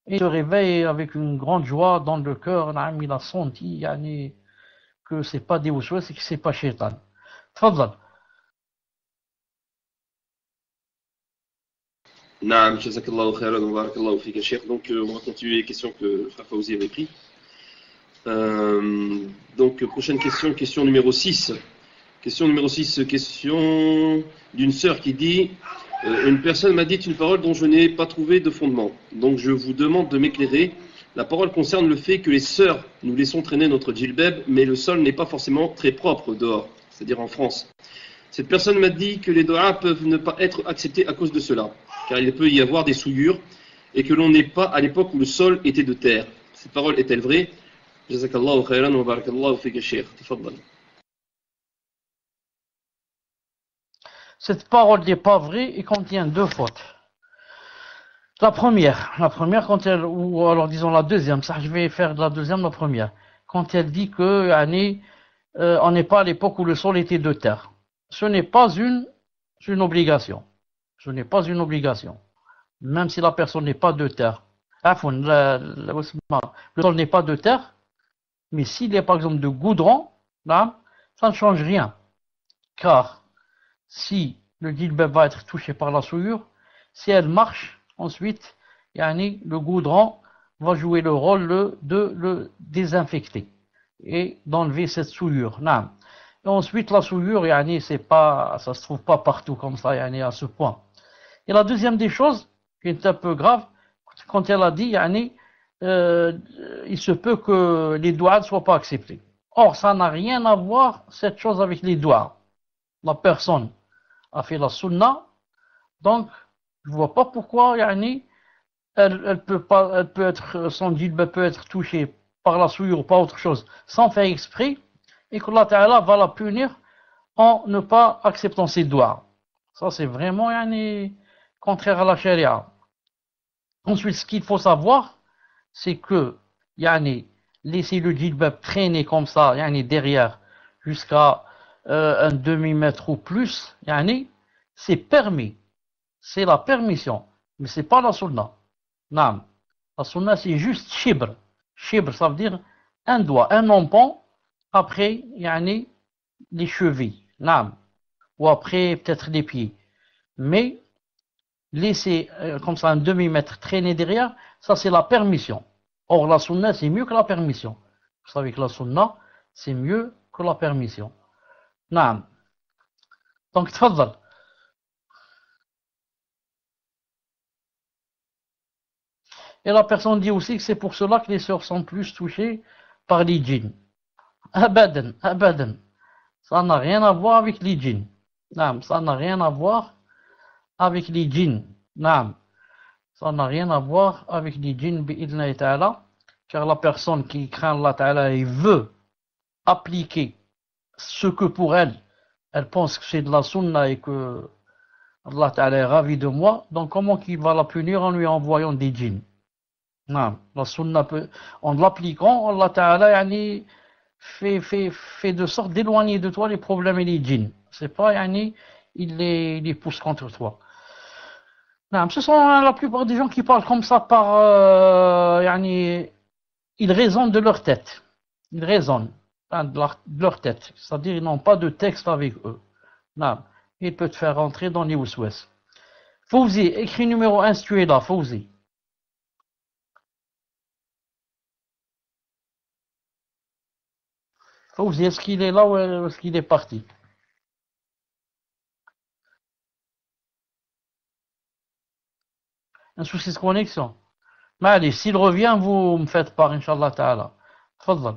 Et il se réveille avec une grande joie dans le cœur. Naam, il a senti yani, que c'est pas des waswas, c'est que c'est pas shaitan. Tfadal. Naam, jazakallahu khairan wa barakallahu fika Cheikh. Donc on va continuer les questions que Frère Fawzi avait prises. Donc prochaine question, question numéro 6. Question numéro 6, question d'une sœur qui dit une personne m'a dit une parole dont je n'ai pas trouvé de fondement. Donc je vous demande de m'éclairer. La parole concerne le fait que les sœurs, nous laissons traîner notre djilbab, mais le sol n'est pas forcément très propre dehors, c'est-à-dire en France. Cette personne m'a dit que les doigts peuvent ne pas être acceptés à cause de cela, car il peut y avoir des souillures et que l'on n'est pas à l'époque où le sol était de terre. Cette parole est-elle vraie? Jazakallahu khairan wa barakallahu fika Cheikh. Tafaddal. Cette parole n'est pas vraie et contient deux fautes. La première quand elle, ou alors disons la deuxième, ça je vais faire de la deuxième la première, quand elle dit que on n'est pas à l'époque où le sol était de terre. Ce n'est pas une obligation. Ce n'est pas une obligation. Même si la personne n'est pas de terre. Le sol n'est pas de terre, mais s'il est par exemple de goudron, là, ça ne change rien. Car si le djilbab va être touché par la souillure, si elle marche, ensuite, le goudron va jouer le rôle de le désinfecter et d'enlever cette souillure. Et ensuite, la souillure, c'est pas, ça se trouve pas partout comme ça, à ce point. Et la deuxième des choses, qui est un peu grave, quand elle a dit, il se peut que les doigts ne soient pas acceptés. Or, ça n'a rien à voir, cette chose, avec les doigts. La personne a fait la sunna, donc, je ne vois pas pourquoi, elle peut être, son djilbab peut être touché par la souillure ou pas autre chose, sans faire exprès, et qu'Allah Ta'ala va la punir en ne pas acceptant ses doigts. Ça, c'est vraiment, contraire à la charia. Ensuite, ce qu'il faut savoir, c'est que, laisser le djilbab traîner comme ça, derrière, jusqu'à un demi-mètre ou plus, c'est permis. C'est la permission, mais c'est pas la sunna. Naam. La sunna, c'est juste shibr. Shibr, ça veut dire un doigt, un empan, après, les chevilles. Naam. Ou après, peut-être les pieds. Mais, laisser comme ça un demi-mètre traîner derrière, ça c'est la permission. Or, la sunna, c'est mieux que la permission. Vous savez que la sunna, c'est mieux que la permission. Naam. Donc, tfaddal. Et la personne dit aussi que c'est pour cela que les sœurs sont plus touchées par les djinns. Abadan. Ça n'a rien à voir avec les djinns. Naam, ça n'a rien à voir avec les djinns. Naam. Ça n'a rien à voir avec les djinns bi'idhnahi ta'ala, car la personne qui craint Allah ta'ala et veut appliquer ce que pour elle pense que c'est de la sunna et que Allah ta'ala est ravi de moi, donc comment qu'il va la punir en lui envoyant des djinns? Non, la sunna peut, en l'appliquant, Allah Ta'ala fait de sorte d'éloigner de toi les problèmes et les djinns. C'est pas, il les pousse contre toi. Non, ce sont la plupart des gens qui parlent comme ça par, ils raisonnent de leur tête. Ils raisonnent de leur tête. C'est-à-dire, ils n'ont pas de texte avec eux. Non, il peut te faire rentrer dans les waswas. Fawzi, écrit numéro 1 si tu es là, Fawzi. Fawzi, est-ce qu'il est là ou est-ce qu'il est parti? Un souci de connexion. Mais allez, s'il revient, vous me faites part, Inch'Allah Ta'ala. Tfaddal.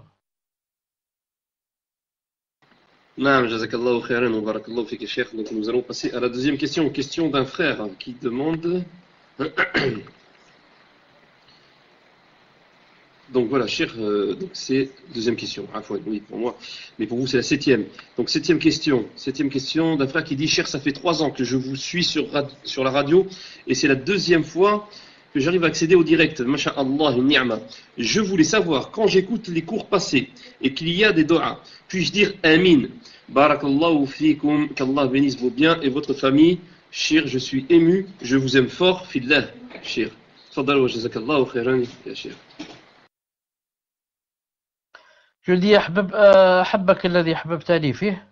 Naam, jazakallahu khairan wa barakallahu fik Cheikh. Donc nous allons passer à la deuxième question. Question d'un frère qui demande... Donc voilà, Cheikh, donc c'est deuxième question. Oui, pour moi, mais pour vous c'est la septième. Donc septième question d'un frère qui dit: Cheikh, ça fait 3 ans que je vous suis sur la radio et c'est la deuxième fois que j'arrive à accéder au direct. Masha'Allah, ni'ma. Je voulais savoir, quand j'écoute les cours passés et qu'il y a des doigts, puis-je dire Amin? Barakallahu fikum, qu'Allah bénisse vos biens et votre famille. Cheikh, je suis ému, je vous aime fort, fillah. Cheikh. Fadal wa jazakallahu khairan, ya Cheikh. Je dis أحبك الذي أحببتني فيه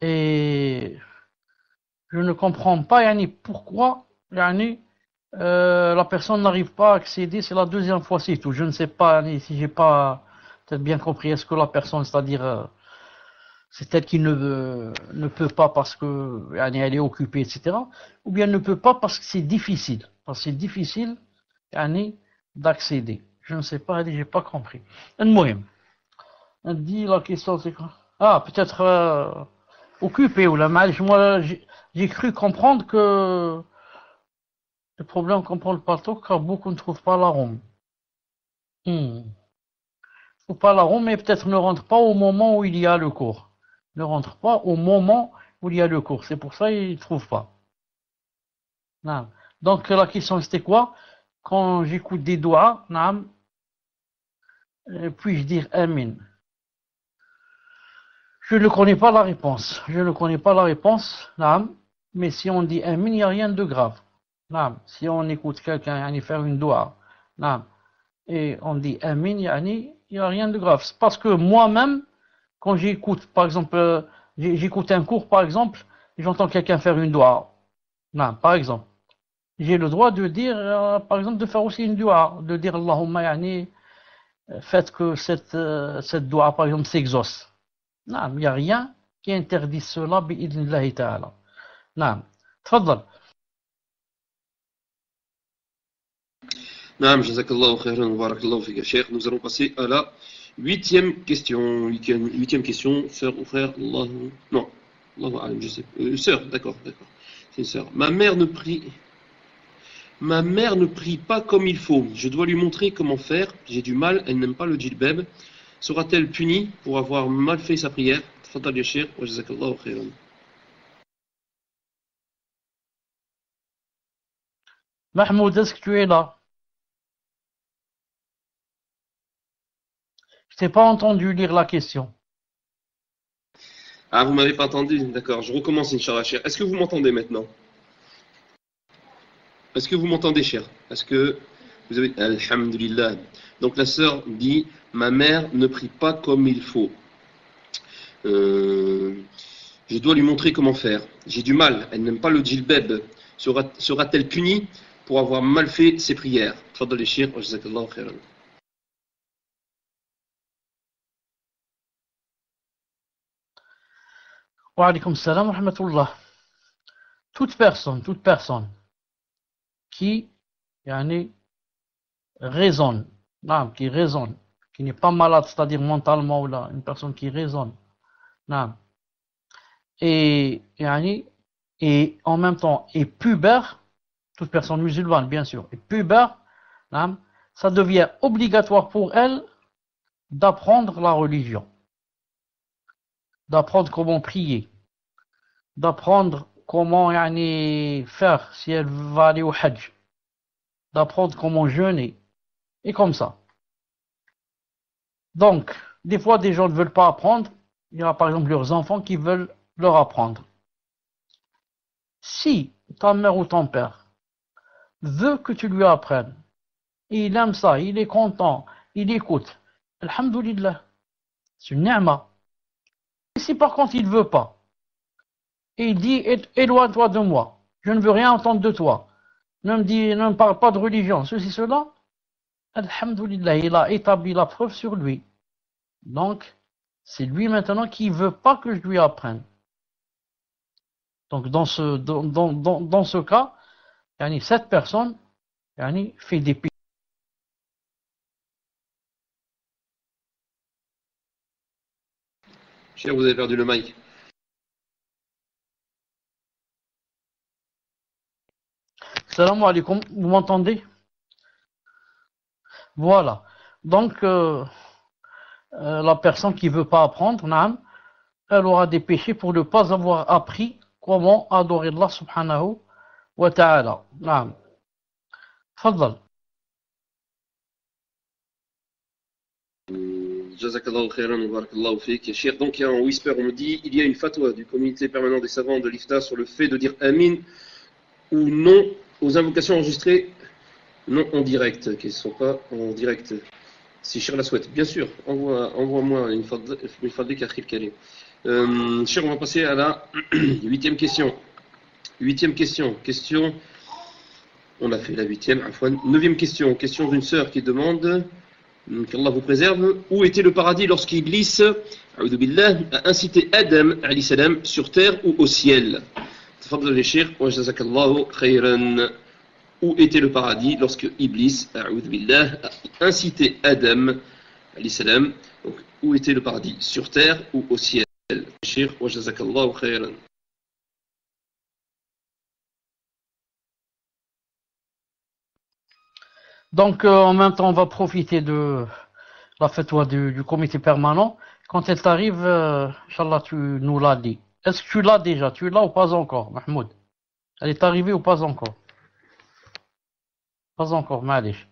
et je ne comprends pas yani, pourquoi yani, la personne n'arrive pas à accéder, c'est la deuxième fois c'est tout. Je ne sais pas yani, si j'ai pas peut-être bien compris, est-ce que la personne, c'est-à-dire c'est elle qui ne peut pas parce que yani, elle est occupée, etc. Ou bien ne peut pas parce que c'est difficile. Parce que c'est difficile yani, d'accéder. Je ne sais pas, j'ai pas compris. المهم. Elle dit la question c'est quoi? Ah, peut-être occupé ou la mal. Moi, j'ai cru comprendre que le problème qu'on prend le plateau, car beaucoup ne trouvent pas l'arôme. Ne trouvent pas l'arôme, mais peut-être ne rentrent pas au moment où il y a le cours. Ne rentrent pas au moment où il y a le cours. C'est pour ça qu'ils ne trouvent pas. Non. Donc la question c'était quoi? Quand j'écoute des doigts, puis-je dire Amin? Je ne connais pas la réponse. Je ne connais pas la réponse, mais si on dit Amin, il n'y a rien de grave. Si on écoute quelqu'un faire une doua, et on dit Amin, il n'y a rien de grave. C'est parce que moi-même, quand j'écoute, par exemple, j'écoute un cours, par exemple, et j'entends quelqu'un faire une doua, par exemple, j'ai le droit de dire, par exemple, de faire aussi une doua, de dire Allahumma, faites que cette doua, par exemple, s'exauce. Non, il n'y a rien qui interdit cela بإذن الله تعالى. نعم تفضل. Naam, jazakallahu khairan, barakallahu fika. Cheikh, nous allons passer à la huitième question. Huitième question, sœur ou frère, Allah. Non, Allahu alam, je sais. Sœur, d'accord. C'est une sœur. Ma mère ne prie pas comme il faut. Je dois lui montrer comment faire. J'ai du mal, elle n'aime pas le djilbab. Sera-t-elle punie pour avoir mal fait sa prière? Tafadal ya Cheikh, wa jazakallahu khairan. Mahmoud, est-ce que tu es là? Je t'ai pas entendu lire la question. Ah, vous m'avez pas entendu? D'accord, je recommence, Inch'Allah, Cheikh. Est-ce que vous m'entendez maintenant? Est-ce que vous m'entendez, cher? Est-ce que vous avez... Alhamdulillah. Donc la sœur dit, ma mère ne prie pas comme il faut. Je dois lui montrer comment faire. J'ai du mal, elle n'aime pas le djilbab. Sera-t-elle punie pour avoir mal fait ses prières? Tfadal Cheikh, wa jazakallahu khairan. Wa alaykoum salam wa rahmatullah. Toute personne qui raisonne, qui n'est pas malade, c'est-à-dire mentalement, ou là, une personne qui raisonne, et en même temps est pubère, toute personne musulmane bien sûr, est pubère, ça devient obligatoire pour elle d'apprendre la religion, d'apprendre comment prier, d'apprendre comment faire si elle va aller au Hajj, d'apprendre comment jeûner, et comme ça. Donc, des fois, des gens ne veulent pas apprendre. Il y a par exemple leurs enfants qui veulent leur apprendre. Si ta mère ou ton père veut que tu lui apprennes, et il aime ça, il est content, il écoute, alhamdoulilah, c'est une ni'ma. Et si par contre il ne veut pas, et il dit éloigne-toi de moi, je ne veux rien entendre de toi, ne me parle pas de religion, ceci, cela, alhamdoulilah, il a établi la preuve sur lui. Donc, c'est lui maintenant qui ne veut pas que je lui apprenne. Donc, dans ce cas, cette personne fait des péchés. Cheikh, vous avez perdu le mic. Salam alaikum, vous m'entendez? Voilà. Donc, la personne qui ne veut pas apprendre, elle aura des péchés pour ne pas avoir appris comment adorer Allah subhanahu wa ta'ala. تفضل. Jazakallahu khairan wa barakallahu fik. Cheikh, donc il y a un whisper, on me dit, il y a une fatwa du comité permanent des savants de l'IFTA sur le fait de dire Amin ou non aux invocations enregistrées non en direct, qui ne sont pas en direct. Si Cheikh la souhaite, bien sûr, envoie-moi une fadli qu'Akhil Karim. Cheikh, on va passer à la 8e question. 8e question, on a fait la 8e, 9e question d'une sœur qui demande, qu'Allah vous préserve, où était le paradis lorsqu'Iblis, a'udhu billah, a incité Adam, alayhi salam, sur terre ou au ciel? Tafadhal ya Cheikh, wa jazakallahu khayran. Où était le paradis lorsque Iblis, a'udhu billah, a incité Adam, alayhi salam, donc où était le paradis, sur terre ou au ciel? Cheikh, wa jazakallahu khayran. Donc, en même temps, on va profiter de la fatwa du comité permanent. Quand elle t'arrive, Inch'Allah, tu nous l'as dit. Est-ce que tu l'as déjà? Tu l'as ou pas encore, Mahmoud? Elle est arrivée ou pas encore? Pas encore, malish.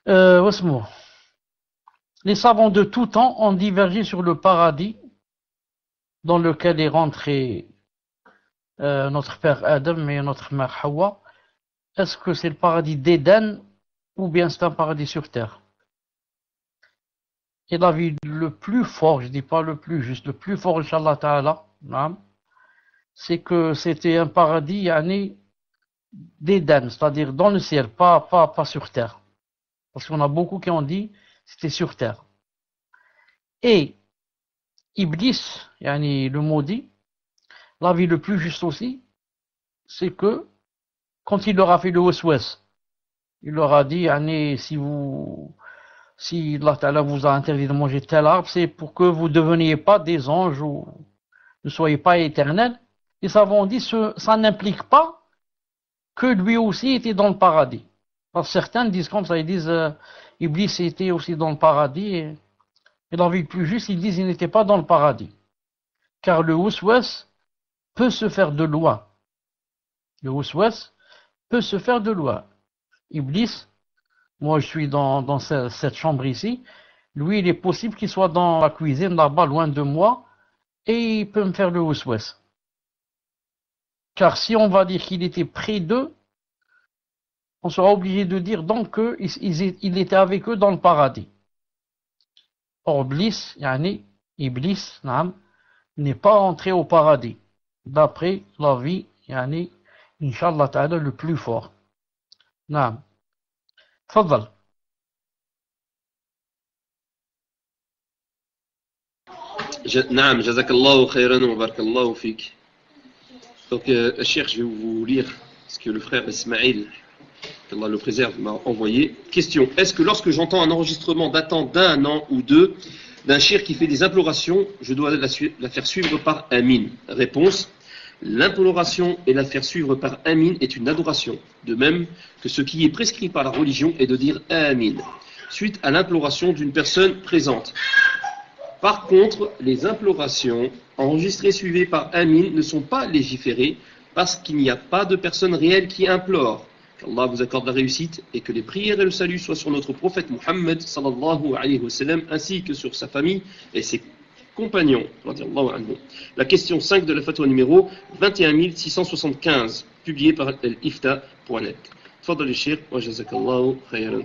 Wasmou. Les savants de tout temps ont divergé sur le paradis dans lequel est rentré notre père Adam et notre mère Hawa. Est-ce que c'est le paradis d'Éden ou bien c'est un paradis sur terre? Et l'avis le plus fort, je dis pas le plus juste, le plus fort, Inch'Allah Ta'ala, c'est que c'était un paradis d'Éden, c'est-à-dire dans le ciel, pas sur terre. Parce qu'on a beaucoup qui ont dit c'était sur terre. Et Iblis, le maudit, l'avis le plus juste aussi, c'est que quand il leur a fait le waswas, il leur a dit, si Allah Ta'ala vous a interdit de manger tel arbre, c'est pour que vous ne deveniez pas des anges ou ne soyez pas éternels. Les savants dit, ça n'implique pas que lui aussi était dans le paradis. Parce que certains disent comme ça, ils disent, Iblis était aussi dans le paradis, et la vie plus juste, ils disent, il n'était pas dans le paradis. Car le waswas peut se faire de loin. Le waswas peut se faire de loin. Iblis, moi je suis dans cette chambre ici, lui il est possible qu'il soit dans la cuisine là-bas loin de moi et il peut me faire le waswas. Car si on va dire qu'il était près d'eux, on sera obligé de dire donc qu'il était avec eux dans le paradis. Or Iblis n'est pas entré au paradis, d'après l'avis, Inch'Allah Ta'ala, le plus fort. نعم تفضل. Naam, jazakallahu khayran wa barakallahu fik. Donc, Cheikh, je vais vous lire ce que le frère Ismaïl, qu'Allah le préserve, m'a envoyé. Question, est-ce que lorsque j'entends un enregistrement datant d'un an ou deux d'un cheikh qui fait des implorations, je dois la faire suivre par Amin? Réponse, l'imploration et la faire suivre par Amin est une adoration, de même que ce qui est prescrit par la religion est de dire Amin, suite à l'imploration d'une personne présente. Par contre, les implorations enregistrées suivies par Amin ne sont pas légiférées parce qu'il n'y a pas de personne réelle qui implore. Qu'Allah vous accorde la réussite et que les prières et le salut soient sur notre prophète Muhammad sallallahu alayhi wa sallam ainsi que sur sa famille et ses compagnons. La question 5 de la fatwa numéro 21675, publiée par ifta.net. Fadal al-Cheikh wa jazakallahu khayran.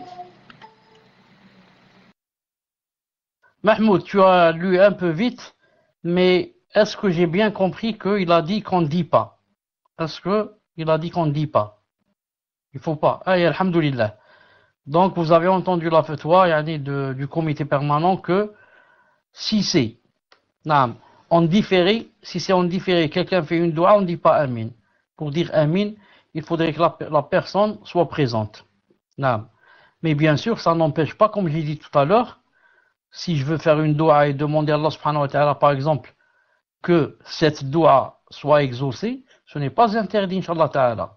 Mahmoud, tu as lu un peu vite, mais est-ce que j'ai bien compris qu'il a dit qu'on ne dit pas? Est-ce qu'il a dit qu'on ne dit pas? Il faut pas. Aïe, alhamdoulilah. Donc, vous avez entendu la fatwa du comité permanent que si c'est en différé, quelqu'un fait une doua, on ne dit pas Amin. Pour dire Amin, il faudrait que la personne soit présente. Mais bien sûr, ça n'empêche pas, comme j'ai dit tout à l'heure, si je veux faire une doua et demander à Allah subhanahu wa ta'ala, par exemple, que cette doua soit exaucée, ce n'est pas interdit, Inch'Allah ta'ala.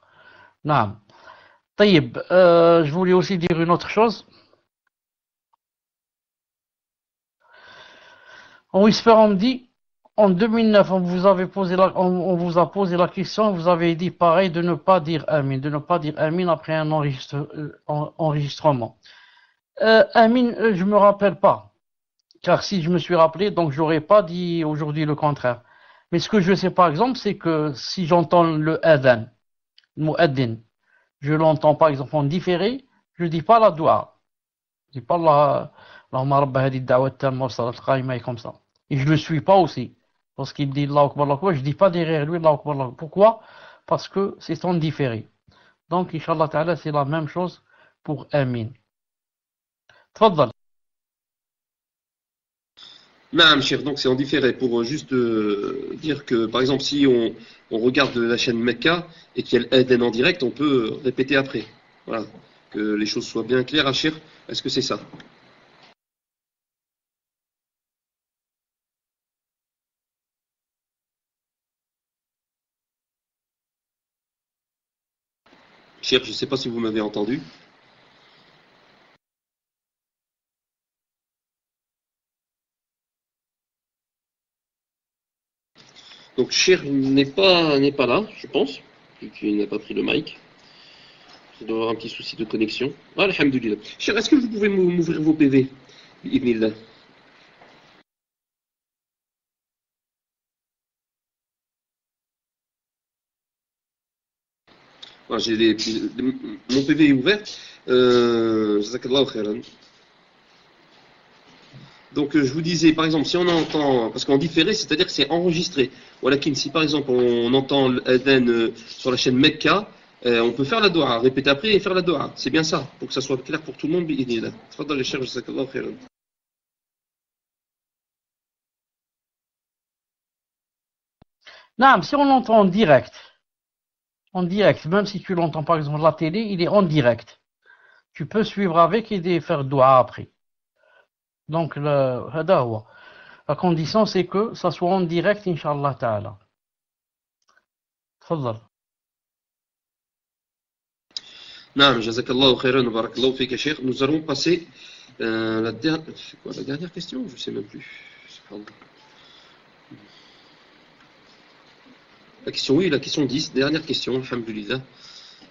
Taïb, je voulais aussi dire une autre chose. En whisper, on me dit, en 2009, on vous a posé la question, vous avez dit pareil de ne pas dire Amin après un enregistrement. Amin, je me rappelle pas, car si je me suis rappelé, donc j'aurais pas dit aujourd'hui le contraire. Mais ce que je sais par exemple, c'est que si j'entends le adhan, le mu'addin, je l'entends par exemple en différé, je dis pas la dua. Je dis pas Allahumma rabba hadi da'wa tamma wa salat qaima et comme ça. Et je le suis pas aussi. Lorsqu'il dit Allahu Akbar, je dis pas derrière lui Allahu Akbar. Pourquoi? Parce que c'est en différé. Donc, Inch'Allah Ta'ala, c'est la même chose pour Amin. Tfaddal. Non, cher, donc c'est en différé pour juste dire que, par exemple, si on regarde la chaîne Mecca et qu'il y a l'Aden en direct, on peut répéter après. Voilà, que les choses soient bien claires, Achir. Est-ce que c'est ça? Cher, je ne sais pas si vous m'avez entendu. Donc, Cher n'est pas là, je pense, vu qu'il n'a pas pris le mic. Il doit avoir un petit souci de connexion. Ah, alhamdoulilah. Cher, est-ce que vous pouvez m'ouvrir vos PV? Ibnillah. Ah, mon PV est ouvert. Jazakallahu khairan. Donc je vous disais, par exemple, si on entend, parce qu'en différé, c'est-à-dire que c'est enregistré. Voilà, si par exemple on entend l'adhan sur la chaîne Mecca, on peut faire la doha, répéter après et faire la doha. C'est bien ça, pour que ça soit clair pour tout le monde. Tfaddal les chers, jazakallahu khairan. Non, si on l'entend en direct, même si tu l'entends par exemple à la télé, il est en direct. Tu peux suivre avec et faire dua après. Donc, la condition, c'est que ça soit en direct, Inch'Allah Ta'ala. Tfaddal. Non, jazakallahu khairan, barakallahu fika cheikh. Nous allons passer la dernière question, je ne sais même plus. La question 10, dernière question, alhamdulillah.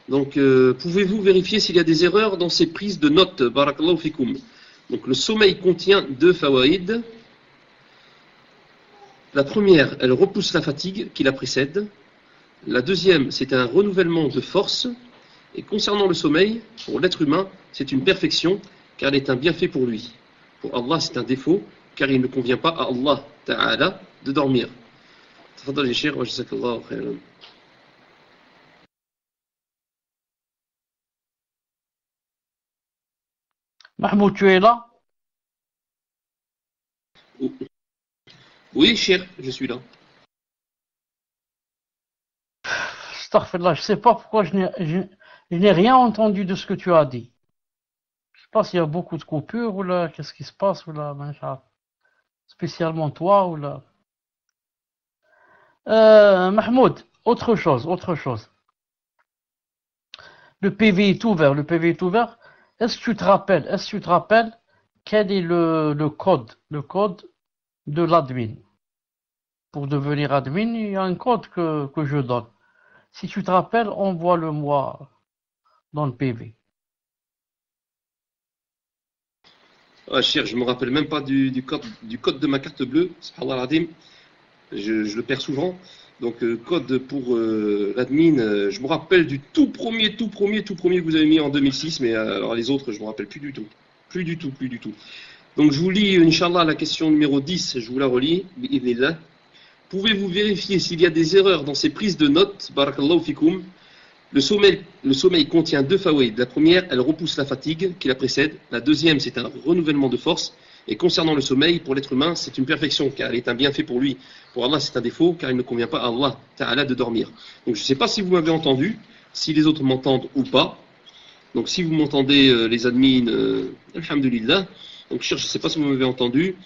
Donc, pouvez-vous vérifier s'il y a des erreurs dans ces prises de notes, barakallahu fikoum? Donc, le sommeil contient deux fawaïd. La première, elle repousse la fatigue qui la précède. La deuxième, c'est un renouvellement de force. Et concernant le sommeil, pour l'être humain, c'est une perfection, car elle est un bienfait pour lui. Pour Allah, c'est un défaut, car il ne convient pas à Allah Ta'ala de dormir. Tafadal ya cheikh, wa jazakallahu khairan. Mahmoud, tu es là? Oui, cheikh, je suis là. Astaghfirullah, je sais pas pourquoi je n'ai rien entendu de ce que tu as dit. Je sais pas s'il y a beaucoup de coupures ou là, qu'est-ce qui se passe ou là, spécialement toi ou là. Mahmoud, autre chose. Le PV est ouvert, Est-ce que tu te rappelles quel est le code de l'admin? Pour devenir admin, il y a un code que je donne. Si tu te rappelles, envoie-le-moi dans le PV. Ah, cheikh, je me rappelle même pas du code de ma carte bleue. Subhanallah al-Azim. Je le perds souvent. Donc, code pour l'admin, je me rappelle du tout premier que vous avez mis en 2006, mais alors les autres, je ne me rappelle plus du tout. Plus du tout. Donc, je vous lis, Inch'Allah, la question numéro 10, je vous la relis. Bi'idhnillah. Pouvez-vous vérifier s'il y a des erreurs dans ces prises de notes? Barakallahu fikoum. Le sommeil contient deux fawaïd. La première, elle repousse la fatigue qui la précède. La deuxième, c'est un renouvellement de force. Et concernant le sommeil, pour l'être humain, c'est une perfection, car elle est un bienfait pour lui. Pour Allah, c'est un défaut, car il ne convient pas à Allah Ta'ala de dormir. Donc je ne sais pas si vous m'avez entendu, si les autres m'entendent ou pas. Donc si vous m'entendez, les admins, alhamdulillah. Donc je ne sais pas si vous m'avez entendu.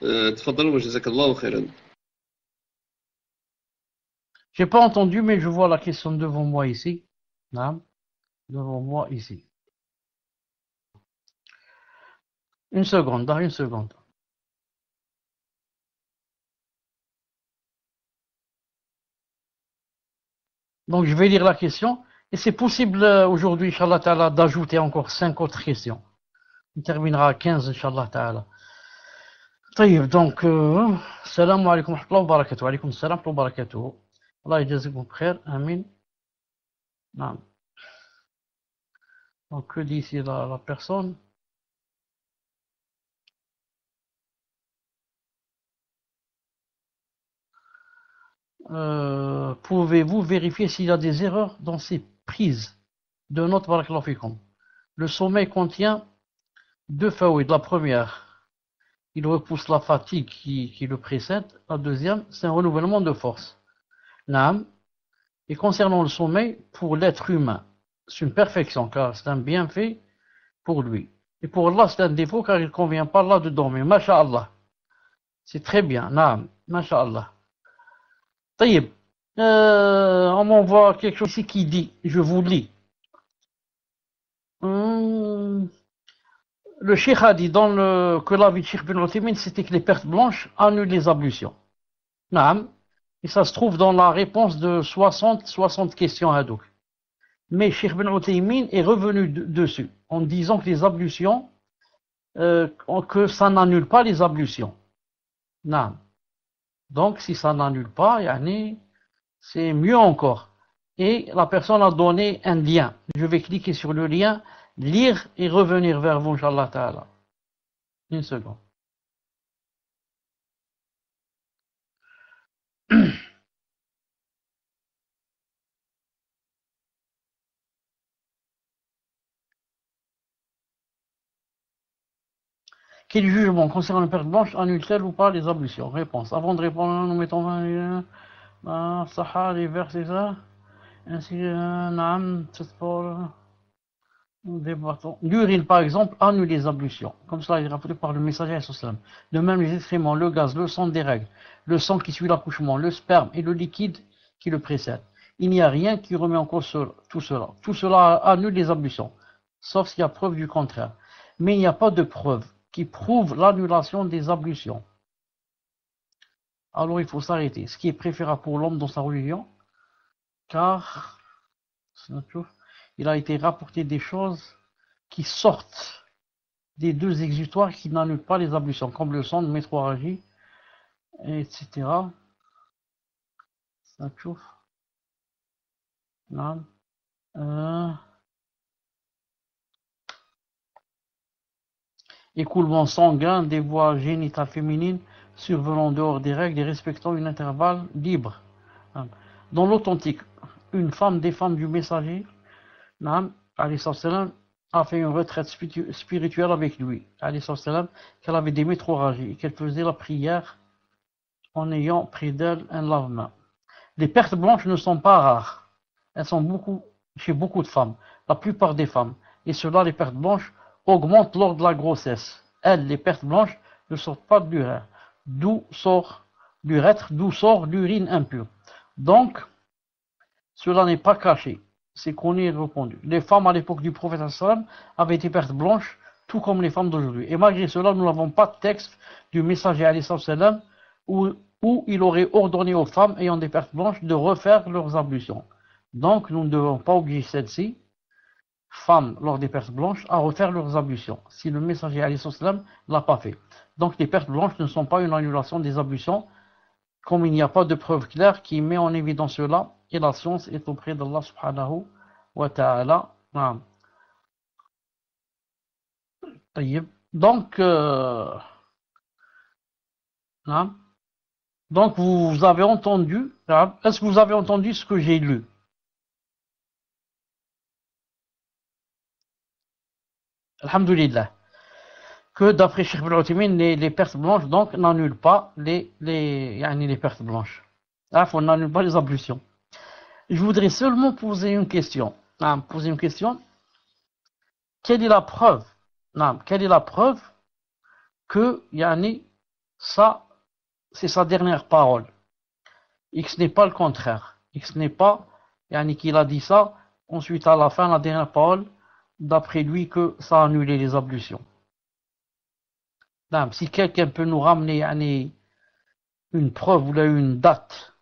Tfaddal wa jazakallahu khairan. J'ai pas entendu, mais je vois la question devant moi ici. Non, devant moi ici. Une seconde. Donc je vais lire la question. Et c'est possible aujourd'hui, Inch'Allah Ta'ala, d'ajouter encore 5 autres questions. On terminera à 15, Inch'Allah Ta'ala. طيب donc السلام عليكم ورحمة الله وبركاته. وعليكم السلام ورحمة الله وبركاته. الله يجازيكم بخير. آمين. نعم. Donc que dit ici la personne? Pouvez-vous vérifier s'il y a des erreurs dans ces prises de notes? Barakallahu fikum. Le sommeil contient 2 faouid. La première, il repousse la fatigue qui le précède. La deuxième, c'est un renouvellement de force. Naam. Et concernant le sommeil, pour l'être humain, c'est une perfection car c'est un bienfait pour lui. Et pour Allah, c'est un défaut car il ne convient pas là de dormir. Masha'Allah. C'est très bien. Naam. Masha'Allah. Taïb. On m'envoie quelque chose ici qui dit, je vous lis. Le Cheikh a dit que l'avis de Cheikh bin Uthaymin, c'était que les pertes blanches annulent les ablutions. Naam. Et ça se trouve dans la réponse de 60 questions à Hadouk. Mais Cheikh bin Uthaymin est revenu dessus en disant que les ablutions, que ça n'annule pas les ablutions. Naam. Donc si ça n'annule pas, c'est mieux encore. Et la personne a donné un lien. Je vais cliquer sur le lien, lire et revenir vers vous, Inch'Allah Ta'ala. Une seconde. Quel jugement concernant les pertes blanches annule-t-elle ou pas les ablutions? Réponse. Avant de répondre, nous mettons Sahha, les versets ça. Ainsi, Naam, nous débattons. L'urine, par exemple, annule les ablutions. Comme cela est rappelé par le messager sallam. De même, les excréments, le gaz, le sang des règles, le sang qui suit l'accouchement, le sperme et le liquide qui le précède. Il n'y a rien qui remet en cause tout cela. Tout cela annule les ablutions, sauf s'il y a preuve du contraire. Mais il n'y a pas de preuve qui prouve l'annulation des ablutions. Alors il faut s'arrêter. Ce qui est préférable pour l'homme dans sa religion, car il a été rapporté des choses qui sortent des 2 exutoires qui n'annulent pas les ablutions, comme le sang de métroragie, etc. Ça chauffe. Écoulement sanguin des voies génitales féminines survenant dehors des règles et respectant un intervalle libre. Dans l'authentique, une femme des femmes du messager, a fait une retraite spirituelle avec lui, qu'elle avait des métroragies et qu'elle faisait la prière en ayant près d'elle un lave-main. Les pertes blanches ne sont pas rares. Elles sont chez beaucoup de femmes, la plupart des femmes. Et cela, les pertes blanches, augmentent lors de la grossesse. Elles, les pertes blanches, ne sortent pas de l'urètre. D'où sort l'urine impure. Donc, cela n'est pas caché. C'est qu'on y est répondu. Les femmes à l'époque du prophète avaient des pertes blanches, tout comme les femmes d'aujourd'hui. Et malgré cela, nous n'avons pas de texte du messager où il aurait ordonné aux femmes ayant des pertes blanches de refaire leurs ablutions. Donc, nous ne devons pas obliger celles-ci, femmes lors des pertes blanches, à refaire leurs ablutions, si le messager ne l'a pas fait. Donc, les pertes blanches ne sont pas une annulation des ablutions, comme il n'y a pas de preuve claire qui met en évidence cela, et la science est auprès d'Allah subhanahu wa ta'ala. Donc, vous avez entendu, est-ce que vous avez entendu ce que j'ai lu? Alhamdulillah. Que d'après Cheikh bin Uthaymin, les pertes blanches donc n'annulent pas les pertes blanches. On n'annule pas les ablutions. Je voudrais seulement poser une question. Quelle est la preuve? Quelle est la preuve que ça, c'est sa dernière parole? Et que ce n'est pas le contraire. Et que ce n'est pas qu'il a dit ça, ensuite à la fin, la dernière parole, d'après lui, que ça a annulé les ablutions. Si quelqu'un peut nous ramener une preuve ou une date,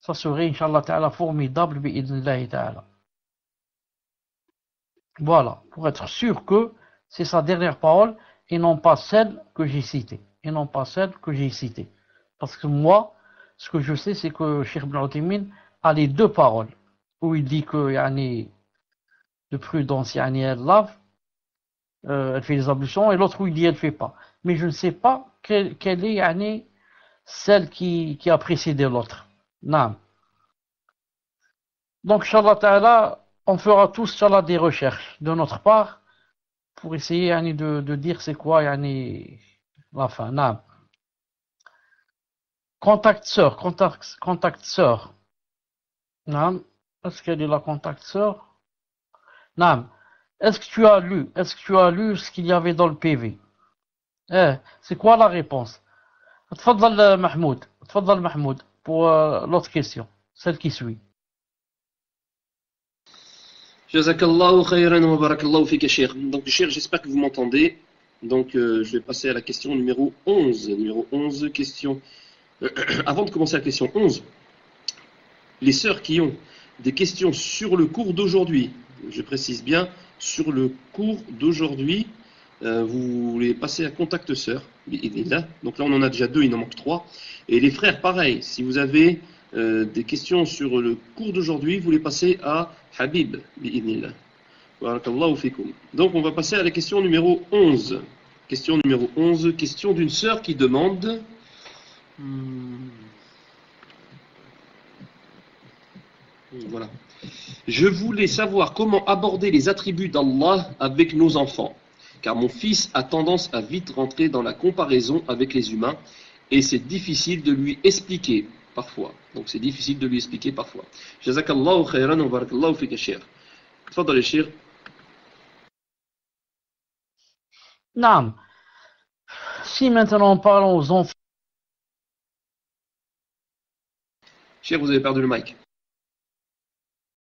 Ça serait, Inch'Allah Ta'ala, formidable, bi'idhnillahi ta'ala. Voilà, pour être sûr que c'est sa dernière parole et non pas celle que j'ai citée. Et non pas celle que j'ai citée. Parce que moi, ce que je sais, c'est que Cheikh Ibn Uthaymin a les deux paroles. Où il dit que, yani, de prudence, yani, elle lave, elle fait les ablutions, et l'autre où il dit elle fait pas. Mais je ne sais pas quelle est, yani, celle qui a précédé l'autre. Non. Donc, Inch'Allah Ta'ala, on fera tous, Inch'Allah, des recherches de notre part pour essayer yani, de dire c'est quoi yani, la fin. Non. Contact sœur. Non. Est-ce qu'elle est la contact sœur? Non. Est-ce que tu as lu ce qu'il y avait dans le PV? C'est quoi la réponse? تفضل محمود pour l'autre question, celle qui suit. Jazakallahu khayran wa barakallahu fika Cheikh. Donc Cheikh, j'espère que vous m'entendez. Donc je vais passer à la question numéro 11. Numéro 11, question. Avant de commencer la question 11, les sœurs qui ont des questions sur le cours d'aujourd'hui, je précise bien, sur le cours d'aujourd'hui, vous les passez à contact sœur. Donc là on en a déjà 2, il en manque 3. Et les frères, pareil, si vous avez des questions sur le cours d'aujourd'hui, vous les passez à Habib. Donc on va passer à la question numéro 11. Question numéro 11, question d'une sœur qui demande... Voilà. Je voulais savoir comment aborder les attributs d'Allah avec nos enfants, car mon fils a tendance à vite rentrer dans la comparaison avec les humains et c'est difficile de lui expliquer parfois. Donc c'est difficile de lui expliquer parfois. Jazakallahu khayran wa barakallahu fika Cheikh. Tfadal Cheikh. Non. Si maintenant parlons aux enfants. Cheikh, vous avez perdu le mic.